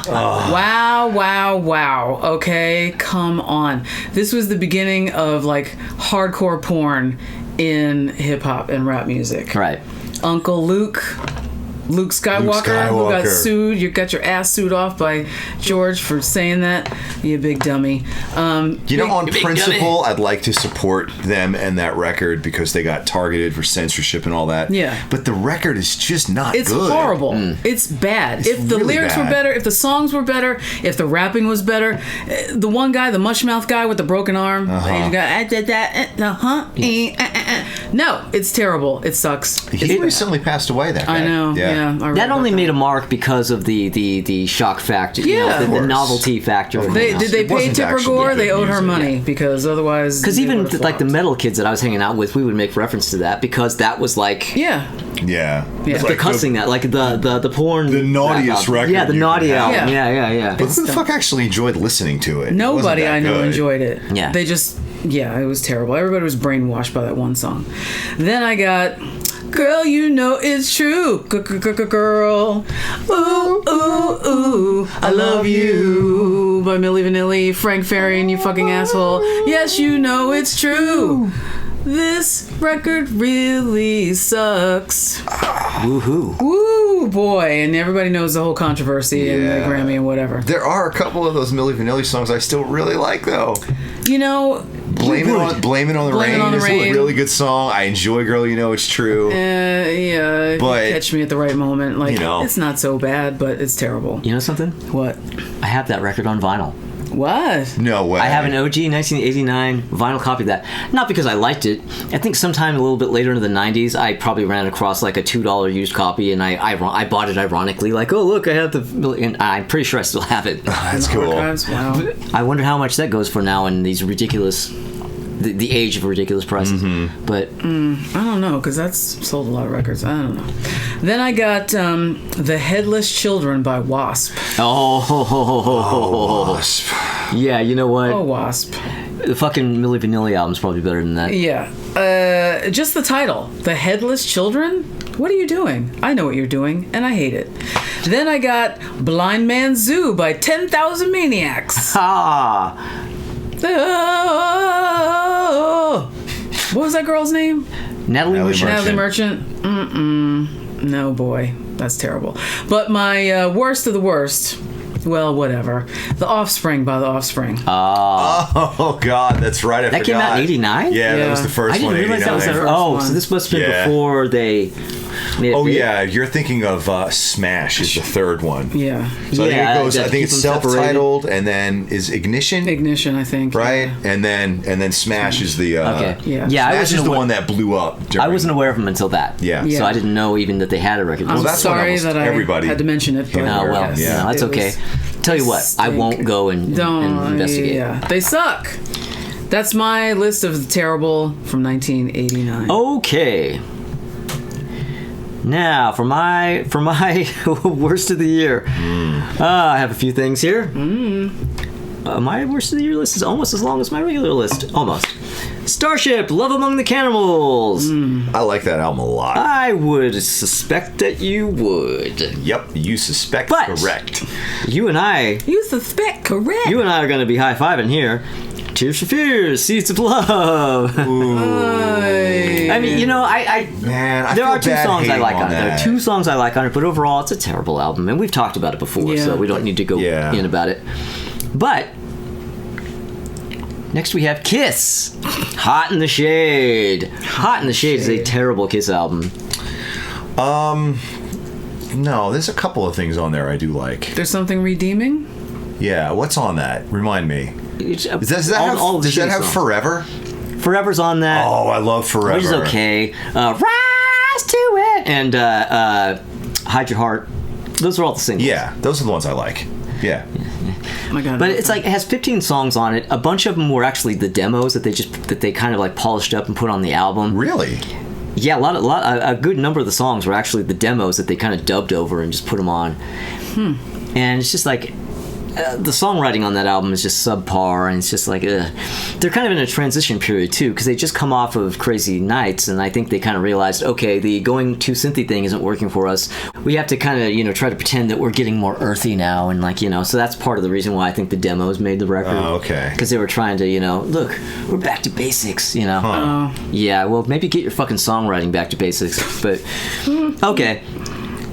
[SPEAKER 2] Wow. Okay, come on. This was the beginning of like hardcore porn in hip-hop and rap music.
[SPEAKER 1] Right.
[SPEAKER 2] Uncle Luke Skywalker, who got sued. You got your ass sued off by George for saying that. You big dummy.
[SPEAKER 3] On principle, I'd like to support them and that record because they got targeted for censorship and all that.
[SPEAKER 2] Yeah.
[SPEAKER 3] But the record is just not good.
[SPEAKER 2] It's horrible. It's bad. If the
[SPEAKER 3] really
[SPEAKER 2] lyrics were
[SPEAKER 3] bad.
[SPEAKER 2] better, if the songs were better, if the rapping was better, the one guy, the mushmouth guy with the broken arm, he's got no, it's terrible. It sucks.
[SPEAKER 3] He recently passed away, that guy.
[SPEAKER 2] I know. Yeah. Yeah, I read
[SPEAKER 1] That only
[SPEAKER 2] about
[SPEAKER 1] made a mark because of the shock factor, you know,
[SPEAKER 2] Yeah.
[SPEAKER 1] the
[SPEAKER 3] Of course.
[SPEAKER 1] novelty factor.
[SPEAKER 3] Of
[SPEAKER 2] Did they
[SPEAKER 3] It
[SPEAKER 2] pay
[SPEAKER 3] wasn't
[SPEAKER 2] Tipper
[SPEAKER 3] actually
[SPEAKER 2] Gore?
[SPEAKER 3] good
[SPEAKER 2] They owed her
[SPEAKER 3] music.
[SPEAKER 2] money because otherwise.
[SPEAKER 1] Because
[SPEAKER 2] they
[SPEAKER 1] even
[SPEAKER 2] would've
[SPEAKER 1] like the
[SPEAKER 2] flopped.
[SPEAKER 1] metal kids that I was hanging out with, we would make reference to that because that was like
[SPEAKER 2] Yeah.
[SPEAKER 3] Yeah.
[SPEAKER 2] Yeah.
[SPEAKER 3] It's
[SPEAKER 1] the
[SPEAKER 3] like
[SPEAKER 1] cussing that, like the porn,
[SPEAKER 3] the naughtiest record
[SPEAKER 1] Yeah, the
[SPEAKER 3] you
[SPEAKER 1] naughty
[SPEAKER 3] can have.
[SPEAKER 1] album.
[SPEAKER 2] Yeah.
[SPEAKER 1] Yeah.
[SPEAKER 3] But who the fuck actually enjoyed listening to it? It wasn't
[SPEAKER 2] Nobody
[SPEAKER 3] that
[SPEAKER 2] I know
[SPEAKER 3] good.
[SPEAKER 2] enjoyed it.
[SPEAKER 1] Yeah.
[SPEAKER 2] They just, it was terrible. Everybody was brainwashed by that one song. Then I got Girl, You Know It's True. Girl. Ooh, ooh, ooh. I Love You. By Milli Vanilli, Frank Farian, you fucking asshole. Yes, you know it's true. This record really sucks.
[SPEAKER 1] Woohoo!
[SPEAKER 2] Woo, boy. And everybody knows the whole controversy and the
[SPEAKER 3] Yeah.
[SPEAKER 2] Grammy and whatever.
[SPEAKER 3] There are a couple of those Milli Vanilli songs I still really like, though.
[SPEAKER 2] You know,
[SPEAKER 3] Blame It on the
[SPEAKER 2] Blame It
[SPEAKER 3] Rain
[SPEAKER 2] on the
[SPEAKER 3] is
[SPEAKER 2] Rain.
[SPEAKER 3] a really good song. I enjoy Girl, You Know It's True.
[SPEAKER 2] yeah,
[SPEAKER 3] But-
[SPEAKER 2] you catch me at the right moment. Like,
[SPEAKER 3] You know.
[SPEAKER 2] it's not so bad, but it's terrible.
[SPEAKER 1] You know something?
[SPEAKER 2] What?
[SPEAKER 1] I have that record on vinyl.
[SPEAKER 2] What?
[SPEAKER 3] No way.
[SPEAKER 1] I have an OG 1989 vinyl copy of that. Not because I liked it. I think sometime a little bit later into the 90s, I probably ran across like a $2 used copy, and I bought it ironically. Like, oh look, I have the, and I'm pretty sure I still have it.
[SPEAKER 3] That's cool.
[SPEAKER 2] Archives? Wow.
[SPEAKER 1] I wonder how much that goes for now in these ridiculous, the age of ridiculous prices. But
[SPEAKER 2] I don't know, because that's sold a lot of records. I don't know. Then I got The Headless Children by Wasp.
[SPEAKER 3] Wasp.
[SPEAKER 1] yeah, you know what?
[SPEAKER 2] Oh, Wasp.
[SPEAKER 1] The fucking Milli Vanilli album's probably better than that.
[SPEAKER 2] Yeah. Just the title. The Headless Children? What are you doing? I know what you're doing, and I hate it. Then I got Blind Man's Zoo by 10,000 Maniacs.
[SPEAKER 1] Ah,
[SPEAKER 2] Oh, what was that girl's name?
[SPEAKER 1] Natalie Merchant.
[SPEAKER 2] Natalie Merchant. No, boy, that's terrible. But my worst of the worst. Well, whatever. The Offspring by The Offspring.
[SPEAKER 3] Oh God, that's right. I
[SPEAKER 1] That came out in '89.
[SPEAKER 3] Yeah, that was the first
[SPEAKER 1] I didn't
[SPEAKER 3] one.
[SPEAKER 1] realize that was
[SPEAKER 3] 89.
[SPEAKER 1] that. Oh,
[SPEAKER 2] one.
[SPEAKER 1] so this must have been
[SPEAKER 3] Yeah.
[SPEAKER 1] before they. made it
[SPEAKER 3] Oh
[SPEAKER 1] big.
[SPEAKER 3] yeah, you're thinking of Smash is the third one.
[SPEAKER 2] Yeah.
[SPEAKER 3] So
[SPEAKER 1] Yeah,
[SPEAKER 3] I think it goes.
[SPEAKER 1] to
[SPEAKER 3] I think
[SPEAKER 1] keep
[SPEAKER 3] it's
[SPEAKER 1] them separated.
[SPEAKER 3] self-titled, and then is Ignition,
[SPEAKER 2] Ignition, I think.
[SPEAKER 3] right?
[SPEAKER 2] Yeah.
[SPEAKER 3] And then Smash is the.
[SPEAKER 1] Okay.
[SPEAKER 2] Yeah.
[SPEAKER 1] Yeah, I
[SPEAKER 3] Smash
[SPEAKER 1] wasn't
[SPEAKER 3] is the
[SPEAKER 1] aware-
[SPEAKER 3] one that blew up.
[SPEAKER 1] I wasn't aware of them until that.
[SPEAKER 3] Yeah.
[SPEAKER 2] Yeah.
[SPEAKER 1] So I didn't know even that they had a record.
[SPEAKER 2] I'm
[SPEAKER 3] that's when
[SPEAKER 2] sorry
[SPEAKER 3] almost
[SPEAKER 2] that I
[SPEAKER 3] everybody
[SPEAKER 2] had to mention it. But
[SPEAKER 3] came
[SPEAKER 1] Oh well,
[SPEAKER 2] yes,
[SPEAKER 1] yeah, that's
[SPEAKER 2] it
[SPEAKER 1] okay.
[SPEAKER 2] was-
[SPEAKER 1] Tell you what, I
[SPEAKER 2] stink.
[SPEAKER 1] won't go and investigate.
[SPEAKER 2] Yeah, they suck. That's my list of the terrible from 1989.
[SPEAKER 1] Okay. Now for my worst of the year, I have a few things here. My worst of the year list is almost as long as my regular list. Almost. Starship, Love Among the Cannibals.
[SPEAKER 3] I like that album a lot.
[SPEAKER 1] I would suspect that you would.
[SPEAKER 3] Yep, you suspect
[SPEAKER 1] But-
[SPEAKER 3] correct.
[SPEAKER 1] You and I
[SPEAKER 2] You suspect correct.
[SPEAKER 1] are going to be high-fiving here. Tears for Fears, Seeds of Love. I mean, you know, I
[SPEAKER 3] Man, I
[SPEAKER 1] there
[SPEAKER 3] feel
[SPEAKER 1] are two
[SPEAKER 3] bad
[SPEAKER 1] songs I
[SPEAKER 3] hating
[SPEAKER 1] like
[SPEAKER 3] on
[SPEAKER 1] on it. There are
[SPEAKER 3] that.
[SPEAKER 1] two songs I like on it, but overall, it's a terrible album, and we've talked about it before,
[SPEAKER 2] Yeah.
[SPEAKER 1] so we don't need to go
[SPEAKER 3] Yeah.
[SPEAKER 1] in about it. But next we have Kiss, Hot in the Shade. Hot in the Shade is a terrible Kiss album.
[SPEAKER 3] No, there's a couple of things on there I do like.
[SPEAKER 2] There's something redeeming.
[SPEAKER 3] Yeah, what's on that? Remind me.
[SPEAKER 1] Does
[SPEAKER 3] Does that have Forever?
[SPEAKER 1] Forever's on that,
[SPEAKER 3] Oh, I love Forever.
[SPEAKER 1] which is okay. Rise to it and Hide Your Heart. Those are all the singles.
[SPEAKER 3] Yeah, those are the ones I like. Yeah.
[SPEAKER 2] Oh my God.
[SPEAKER 1] But it's like it has 15 songs on it. A bunch of them were actually the demos that they kind of like polished up and put on the album.
[SPEAKER 3] Really?
[SPEAKER 1] Yeah, a good number of the songs were actually the demos that they kind of dubbed over and just put them on. And it's just like the songwriting on that album is just subpar, and it's just like they're kind of in a transition period too, because they just come off of Crazy Nights, and I think they kind of realized, okay, the going too synthy thing isn't working for us. We have to kind of try to pretend that we're getting more earthy now, and so that's part of the reason why I think the demos made the record.
[SPEAKER 3] Oh, okay.
[SPEAKER 1] Because they were trying to look, we're back to basics, Yeah, well, maybe get your fucking songwriting back to basics, but okay.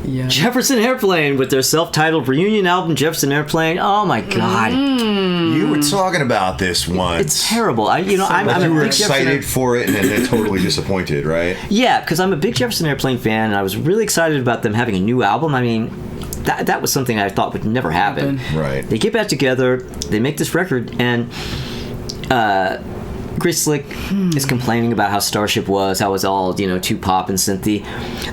[SPEAKER 2] yeah.
[SPEAKER 1] Jefferson Airplane with their self-titled reunion album, Jefferson Airplane. Oh my God,
[SPEAKER 3] You were talking about this once.
[SPEAKER 1] it's terrible. I'm
[SPEAKER 3] Like
[SPEAKER 1] a
[SPEAKER 3] you were
[SPEAKER 1] big Jefferson
[SPEAKER 3] excited for it and then totally disappointed, right?
[SPEAKER 1] Yeah, because I'm a big Jefferson Airplane fan, and I was really excited about them having a new album. I mean, that was something I thought would never happen.
[SPEAKER 3] Right.
[SPEAKER 1] They get back together, they make this record, and Chris Slick is complaining about how Starship was, how it was all, too pop and synthy.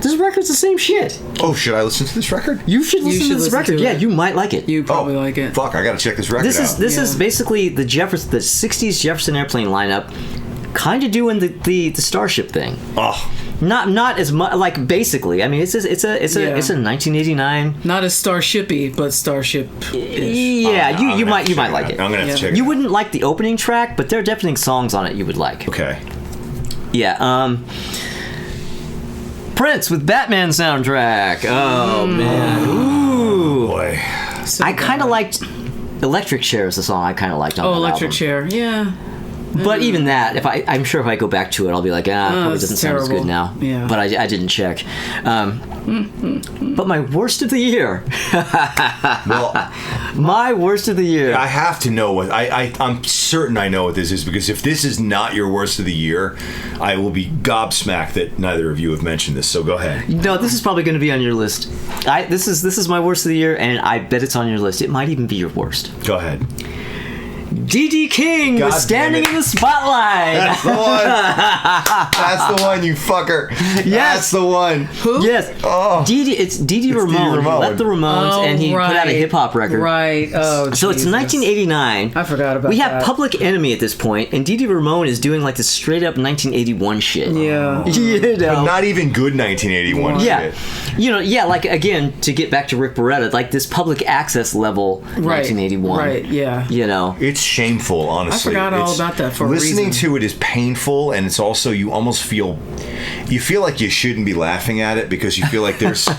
[SPEAKER 1] This record's the same shit.
[SPEAKER 3] Oh, should I listen to this record?
[SPEAKER 1] You should listen to this record. Yeah, you might like it.
[SPEAKER 2] You probably like it.
[SPEAKER 3] Fuck, I gotta check this record out.
[SPEAKER 1] This is basically the 60s Jefferson Airplane lineup, kind of doing the Starship thing.
[SPEAKER 3] Oh.
[SPEAKER 1] Not as much, like, basically. I mean, it's a 1989.
[SPEAKER 2] Not as Starship-y, but Starship-ish.
[SPEAKER 1] Yeah, you might like it.
[SPEAKER 3] I'm gonna have to check it.
[SPEAKER 1] You wouldn't like the opening track, but there are definitely songs on it you would like.
[SPEAKER 3] Okay.
[SPEAKER 1] Yeah. Prince with Batman soundtrack. Oh man. Ooh.
[SPEAKER 3] Boy.
[SPEAKER 2] So
[SPEAKER 1] I kind of liked Electric Chair is the song I kind of liked on that
[SPEAKER 2] Electric
[SPEAKER 1] album.
[SPEAKER 2] Chair. Yeah.
[SPEAKER 1] But even that, I'm sure if I go back to it, I'll be like, probably doesn't sound as good now.
[SPEAKER 2] Yeah.
[SPEAKER 1] But I didn't check. But my worst of the year.
[SPEAKER 3] Well,
[SPEAKER 1] my worst of the year.
[SPEAKER 3] I have to know what I'm certain I know what this is, because if this is not your worst of the year, I will be gobsmacked that neither of you have mentioned this. So go ahead.
[SPEAKER 1] No, this is probably going to be on your list. This is my worst of the year, and I bet it's on your list. It might even be your worst.
[SPEAKER 3] Go ahead.
[SPEAKER 1] D.D. King was standing in the spotlight.
[SPEAKER 3] That's the one. That's the one, you fucker.
[SPEAKER 1] Yes.
[SPEAKER 3] That's the one.
[SPEAKER 2] Who?
[SPEAKER 1] Yes.
[SPEAKER 3] Oh.
[SPEAKER 1] It's D.D. Ramone. He
[SPEAKER 3] Ramone.
[SPEAKER 1] left the Ramones and he put out a hip hop record.
[SPEAKER 2] Right. Oh,
[SPEAKER 1] So it's
[SPEAKER 2] Jesus.
[SPEAKER 1] 1989.
[SPEAKER 2] I forgot about that.
[SPEAKER 1] We have Public Enemy at this point, and D.D. Ramone is doing like this straight up 1981 shit.
[SPEAKER 2] Yeah.
[SPEAKER 3] But not even good 1981
[SPEAKER 1] Yeah.
[SPEAKER 3] shit.
[SPEAKER 1] Like, again, to get back to Rick Beretta, like this public access level
[SPEAKER 2] Right.
[SPEAKER 1] 1981.
[SPEAKER 2] Right, yeah.
[SPEAKER 3] It's shameful, honestly.
[SPEAKER 2] I forgot all about that for a
[SPEAKER 3] listening
[SPEAKER 2] reason.
[SPEAKER 3] to it is painful, and it's also, you almost feel like you shouldn't be laughing at it, because you feel like there's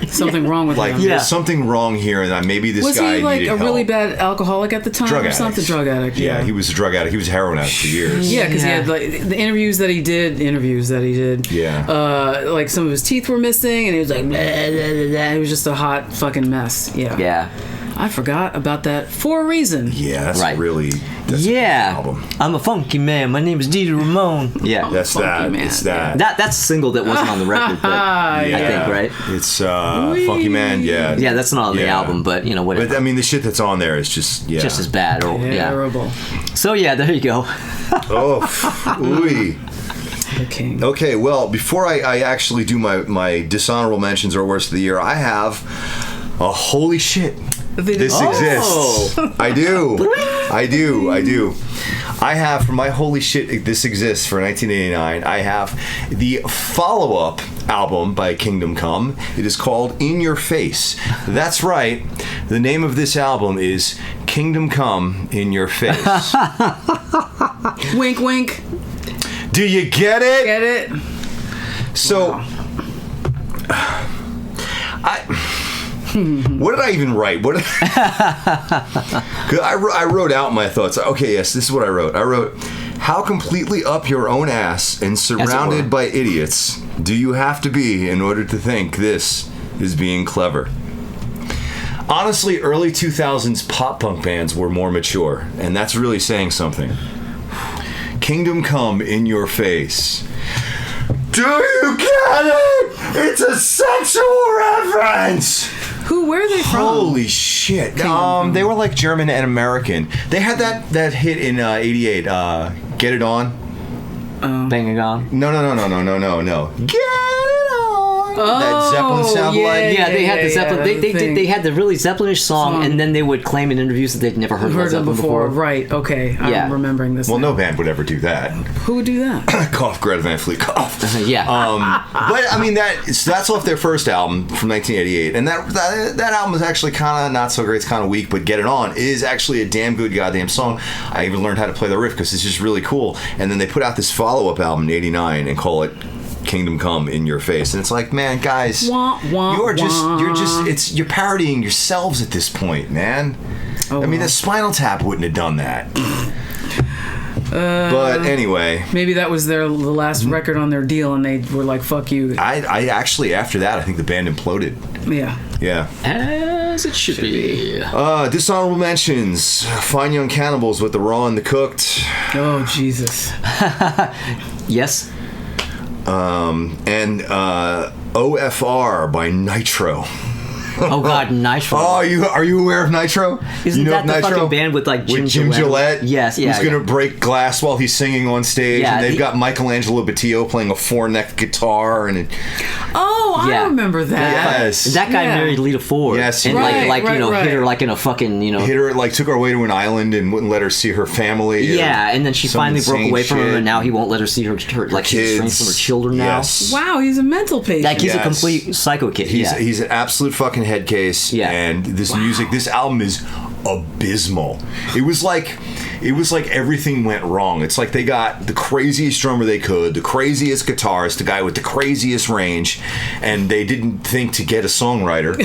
[SPEAKER 2] something wrong with him.
[SPEAKER 3] there's something wrong here, and maybe this
[SPEAKER 2] was
[SPEAKER 3] guy
[SPEAKER 2] he like
[SPEAKER 3] needed
[SPEAKER 2] a really
[SPEAKER 3] help.
[SPEAKER 2] bad alcoholic at the time
[SPEAKER 3] Drug
[SPEAKER 2] or something?
[SPEAKER 3] addict.
[SPEAKER 2] Drug addict.
[SPEAKER 3] Yeah, he was a drug addict. He was a heroin addict for years.
[SPEAKER 2] Yeah, because he had like the interviews that he did.
[SPEAKER 3] Yeah.
[SPEAKER 2] Like some of his teeth were missing, and he was like, blah, blah, blah, blah. It was just a hot fucking mess. Yeah.
[SPEAKER 1] Yeah.
[SPEAKER 2] I forgot about that for a reason.
[SPEAKER 3] Yeah, that's
[SPEAKER 1] Right.
[SPEAKER 3] really. That's
[SPEAKER 1] Yeah.
[SPEAKER 3] a good album.
[SPEAKER 1] I'm a funky man. My name is D.D. Ramone. Yeah.
[SPEAKER 3] That's
[SPEAKER 2] Funky
[SPEAKER 3] that.
[SPEAKER 2] Man,
[SPEAKER 3] It's that.
[SPEAKER 1] That's a single that wasn't on the record, but I think, right?
[SPEAKER 3] It's Funky Man. Yeah.
[SPEAKER 1] Yeah, that's not on the
[SPEAKER 3] Yeah.
[SPEAKER 1] album, but whatever.
[SPEAKER 3] But I mean, the shit that's on there is just
[SPEAKER 1] Just as bad. Or,
[SPEAKER 2] Terrible.
[SPEAKER 1] So yeah, there you go.
[SPEAKER 3] Oh, ooey.
[SPEAKER 2] The King.
[SPEAKER 3] Okay, well, before I actually do my dishonorable mentions or worst of the year, I have a holy shit. This exists. I do. I have, for my holy shit, this exists for 1989, I have the follow-up album by Kingdom Come. It is called In Your Face. That's right. The name of this album is Kingdom Come In Your Face.
[SPEAKER 2] Wink, wink.
[SPEAKER 3] Do you get it?
[SPEAKER 2] Get it?
[SPEAKER 3] So, what did I even write? What? 'Cause I wrote out my thoughts. Okay, yes, this is what I wrote. I wrote, how completely up your own ass and surrounded by idiots do you have to be in order to think this is being clever? Honestly, early 2000s pop punk bands were more mature, and that's really saying something. Kingdom Come In Your Face. Do you get it? It's a sexual reference.
[SPEAKER 2] Where are they from?
[SPEAKER 3] Holy shit. They were like German and American. They had that hit in 88, Get It On.
[SPEAKER 1] Bang it on.
[SPEAKER 3] No. Get It On. That Zeppelin sound like.
[SPEAKER 1] Yeah, they had the Zeppelin. They had the really Zeppelinish song, and then they would claim in interviews that they'd never heard
[SPEAKER 2] them
[SPEAKER 1] Zeppelin
[SPEAKER 2] before. Right, okay.
[SPEAKER 1] Yeah.
[SPEAKER 2] I'm remembering this.
[SPEAKER 3] Well,
[SPEAKER 2] now.
[SPEAKER 3] no band would ever do that.
[SPEAKER 2] Who would do that?
[SPEAKER 3] Cough, Greta Van Fleet, cough.
[SPEAKER 1] Yeah.
[SPEAKER 3] But I mean, that's off their first album from 1988, and that album is actually kind of not so great. It's kind of weak, but Get It On is actually a damn good goddamn song. I even learned how to play the riff because it's just really cool. And then they put out this follow-up album in '89 and call it Kingdom Come In Your Face, and it's like, man, guys, you're parodying yourselves at this point, man. I mean, the Spinal Tap wouldn't have done that. But anyway,
[SPEAKER 2] maybe that was the last record on their deal, and they were like, "Fuck you."
[SPEAKER 3] I actually, after that, I think the band imploded. Yeah.
[SPEAKER 1] As it should be.
[SPEAKER 3] Dishonorable mentions: Fine Young Cannibals with the Raw and the Cooked.
[SPEAKER 2] Oh Jesus.
[SPEAKER 1] Yes.
[SPEAKER 3] And OFR by Nitro.
[SPEAKER 1] Oh God, Nitro.
[SPEAKER 3] Oh, are you aware of Nitro?
[SPEAKER 1] Isn't
[SPEAKER 3] you know
[SPEAKER 1] that the
[SPEAKER 3] Nitro?
[SPEAKER 1] fucking band with like
[SPEAKER 3] Jim Gillette?
[SPEAKER 1] Yes, yeah.
[SPEAKER 3] Who's gonna break glass while he's singing on stage?
[SPEAKER 1] Yeah,
[SPEAKER 3] and they've got Michelangelo Battillo playing a four-neck guitar, and
[SPEAKER 2] I remember that.
[SPEAKER 3] Yes.
[SPEAKER 1] That guy married Lita Ford.
[SPEAKER 3] Yes,
[SPEAKER 1] and
[SPEAKER 2] right,
[SPEAKER 1] hit her like in a fucking
[SPEAKER 3] hit her like took her away to an island and wouldn't let her see her family.
[SPEAKER 1] Yeah, and then she finally broke away from him, and now he won't let her see her like she's estranged from her children now.
[SPEAKER 3] Yes.
[SPEAKER 2] Wow, he's a mental patient.
[SPEAKER 1] Like he's a complete psycho kid.
[SPEAKER 3] He's an absolute fucking head case.
[SPEAKER 1] Yeah.
[SPEAKER 3] And this music, this album is abysmal. It was like everything went wrong. It's like they got the craziest drummer they could, the craziest guitarist, the guy with the craziest range, and they didn't think to get a songwriter.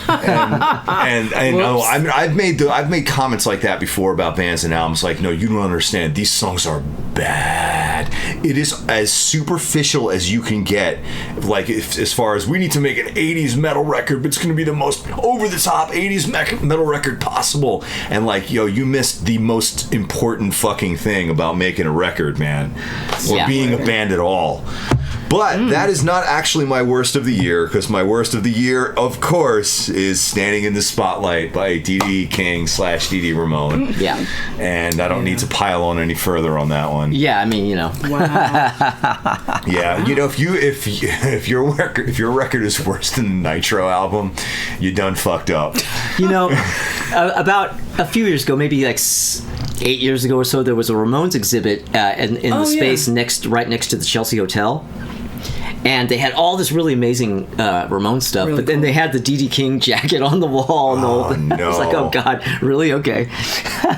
[SPEAKER 3] and I've made comments like that before about bands and albums. Like, no, you don't understand. These songs are bad. It is as superficial as you can get. Like, as far as we need to make an 80s metal record, but it's going to be the most over-the-top 80s metal record possible. And like, you missed the most important fucking thing about making a record, man, or being a band at all. But that is not actually my worst of the year, because my worst of the year, of course, is Standing in the Spotlight by D.D. King / D.D. Ramone.
[SPEAKER 1] Yeah.
[SPEAKER 3] And I don't need to pile on any further on that one.
[SPEAKER 1] Yeah, I mean,
[SPEAKER 2] Wow.
[SPEAKER 3] Yeah, if your record is worse than the Nitro album, you done fucked up.
[SPEAKER 1] About a few years ago, maybe like 8 years ago or so, there was a Ramones exhibit in the space right next to the Chelsea Hotel. And they had all this really amazing Ramones stuff, really, but then they had the D.D. King jacket on the wall and the whole thing.
[SPEAKER 3] No.
[SPEAKER 1] I was like, oh God, really? Okay.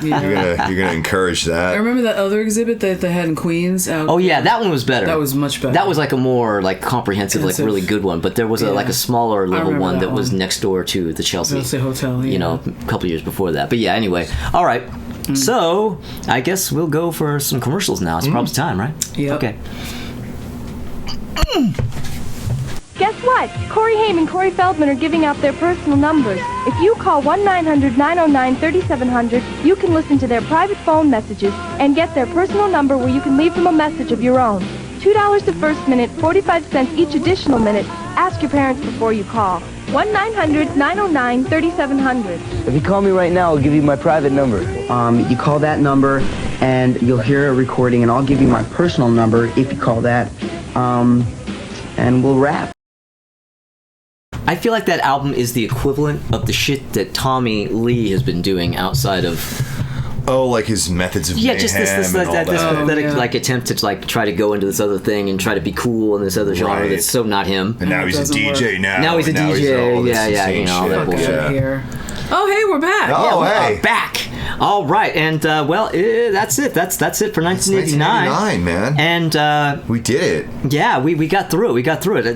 [SPEAKER 3] You're gonna encourage that.
[SPEAKER 2] I remember that other exhibit that they had in Queens.
[SPEAKER 1] Oh yeah, that one was better.
[SPEAKER 2] That was much better.
[SPEAKER 1] That was like a more like comprehensive, like really good one. But there was a smaller level one that was next door to the Chelsea
[SPEAKER 2] Hotel. Yeah.
[SPEAKER 1] A couple years before that. But yeah, anyway, all right. So I guess we'll go for some commercials now. It's probably time, right?
[SPEAKER 2] Yeah.
[SPEAKER 1] Okay.
[SPEAKER 10] Guess what? Corey Haim and Corey Feldman are giving out their personal numbers. If you call 1-900-909-3700, you can listen to their private phone messages and get their personal number where you can leave them a message of your own. $2 the first minute, 45 cents each additional minute. Ask your parents before you call. 1-900-909-3700.
[SPEAKER 11] If you call me right now, I'll give you my private number. You call that number, and you'll hear a recording, and I'll give you my personal number if you call that, and we'll wrap.
[SPEAKER 1] I feel like that album is the equivalent of the shit that Tommy Lee has been doing outside of...
[SPEAKER 3] Oh, like his methods of mayhem
[SPEAKER 1] just this pathetic like attempt to like try to go into this other thing and try to be cool in this other genre that's so not him.
[SPEAKER 3] And now he's a DJ now.
[SPEAKER 1] Now he's a DJ. All that bullshit.
[SPEAKER 2] Here. Oh, hey, we're back.
[SPEAKER 3] Oh, hey.
[SPEAKER 1] We're back. All right, and that's it. That's it for 1989.
[SPEAKER 3] 1989, man.
[SPEAKER 1] And
[SPEAKER 3] we did it.
[SPEAKER 1] Yeah, we got through it.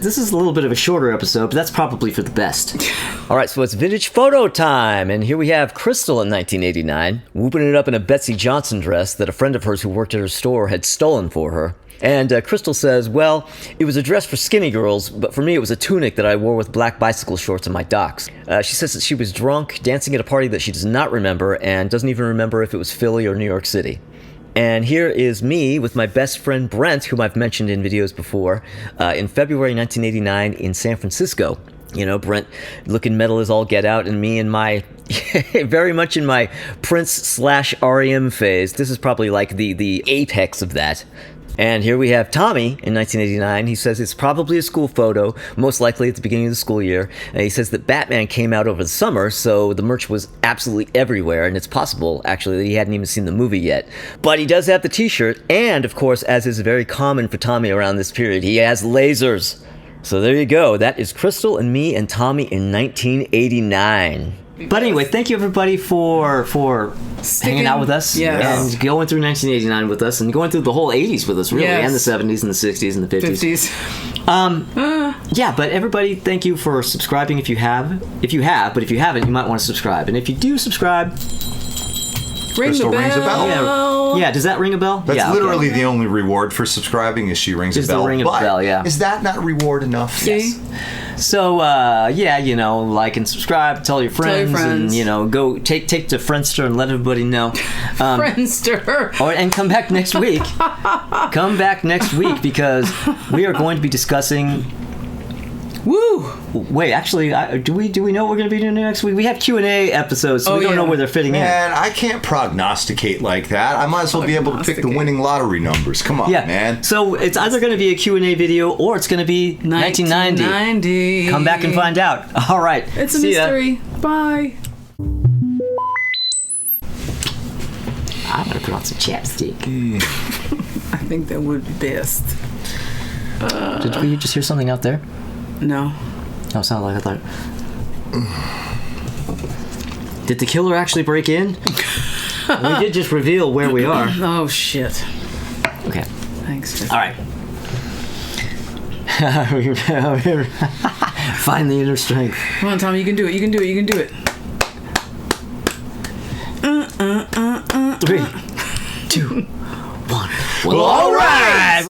[SPEAKER 1] This is a little bit of a shorter episode, but that's probably for the best. All right, so it's vintage photo time, and here we have Crystal in 1989, whooping it up in a Betsy Johnson dress that a friend of hers who worked at her store had stolen for her. And Crystal says, well, it was a dress for skinny girls, but for me it was a tunic that I wore with black bicycle shorts on my docks. She says that she was drunk, dancing at a party that she does not remember, and doesn't even remember if it was Philly or New York City. And here is me with my best friend Brent, whom I've mentioned in videos before, in February 1989 in San Francisco. Brent looking metal as all get out, and me in my, very much in my Prince/R.E.M. phase. This is probably like the apex of that. And here we have Tommy in 1989. He says it's probably a school photo, most likely at the beginning of the school year. And he says that Batman came out over the summer, so the merch was absolutely everywhere. And it's possible, actually, that he hadn't even seen the movie yet. But he does have the t-shirt. And, of course, as is very common for Tommy around this period, he has lasers. So there you go. That is Crystal and me and Tommy in 1989. But anyway, thank you everybody for hanging out with us and going through 1989 with us and going through the whole 80s with us, really, and the 70s and the 60s and the 50s. Yeah, but everybody, thank you for subscribing if you have. But if you haven't, you might want to subscribe. And if you do subscribe...
[SPEAKER 3] Crystal rings a bell.
[SPEAKER 1] Yeah, does that ring a bell?
[SPEAKER 3] That's literally the only reward for subscribing is she rings a bell.
[SPEAKER 1] The ring of a bell, yeah.
[SPEAKER 3] Is that not reward enough?
[SPEAKER 1] Yes. So, like and subscribe, tell your friends. And, go take to Friendster and let everybody know.
[SPEAKER 2] Friendster!
[SPEAKER 1] And come back next week. Come back next week because we are going to be discussing
[SPEAKER 2] Woo!
[SPEAKER 1] Wait, actually, do we know what we're going to be doing next week? We have Q&A episodes, so we don't know where they're fitting
[SPEAKER 3] Man, I can't prognosticate like that. I might as well be able to pick the winning lottery numbers. Come on, man.
[SPEAKER 1] So it's either going to be a Q&A video or it's going to be 1990. Come back and find out. All right.
[SPEAKER 2] It's a mystery. Bye.
[SPEAKER 1] I'm going to put on some chapstick.
[SPEAKER 2] I think that would be best.
[SPEAKER 1] Did we just hear something out there?
[SPEAKER 2] No.
[SPEAKER 1] Oh, it sounded like I thought. Did the killer actually break in? We did just reveal where we are.
[SPEAKER 2] Oh, shit.
[SPEAKER 1] Okay.
[SPEAKER 2] Thanks, Jeff.
[SPEAKER 1] All right. Find the inner strength.
[SPEAKER 2] Come on, Tom. You can do it. You can do it. You can do it.
[SPEAKER 1] 3, 2, 1.
[SPEAKER 3] Well, all right.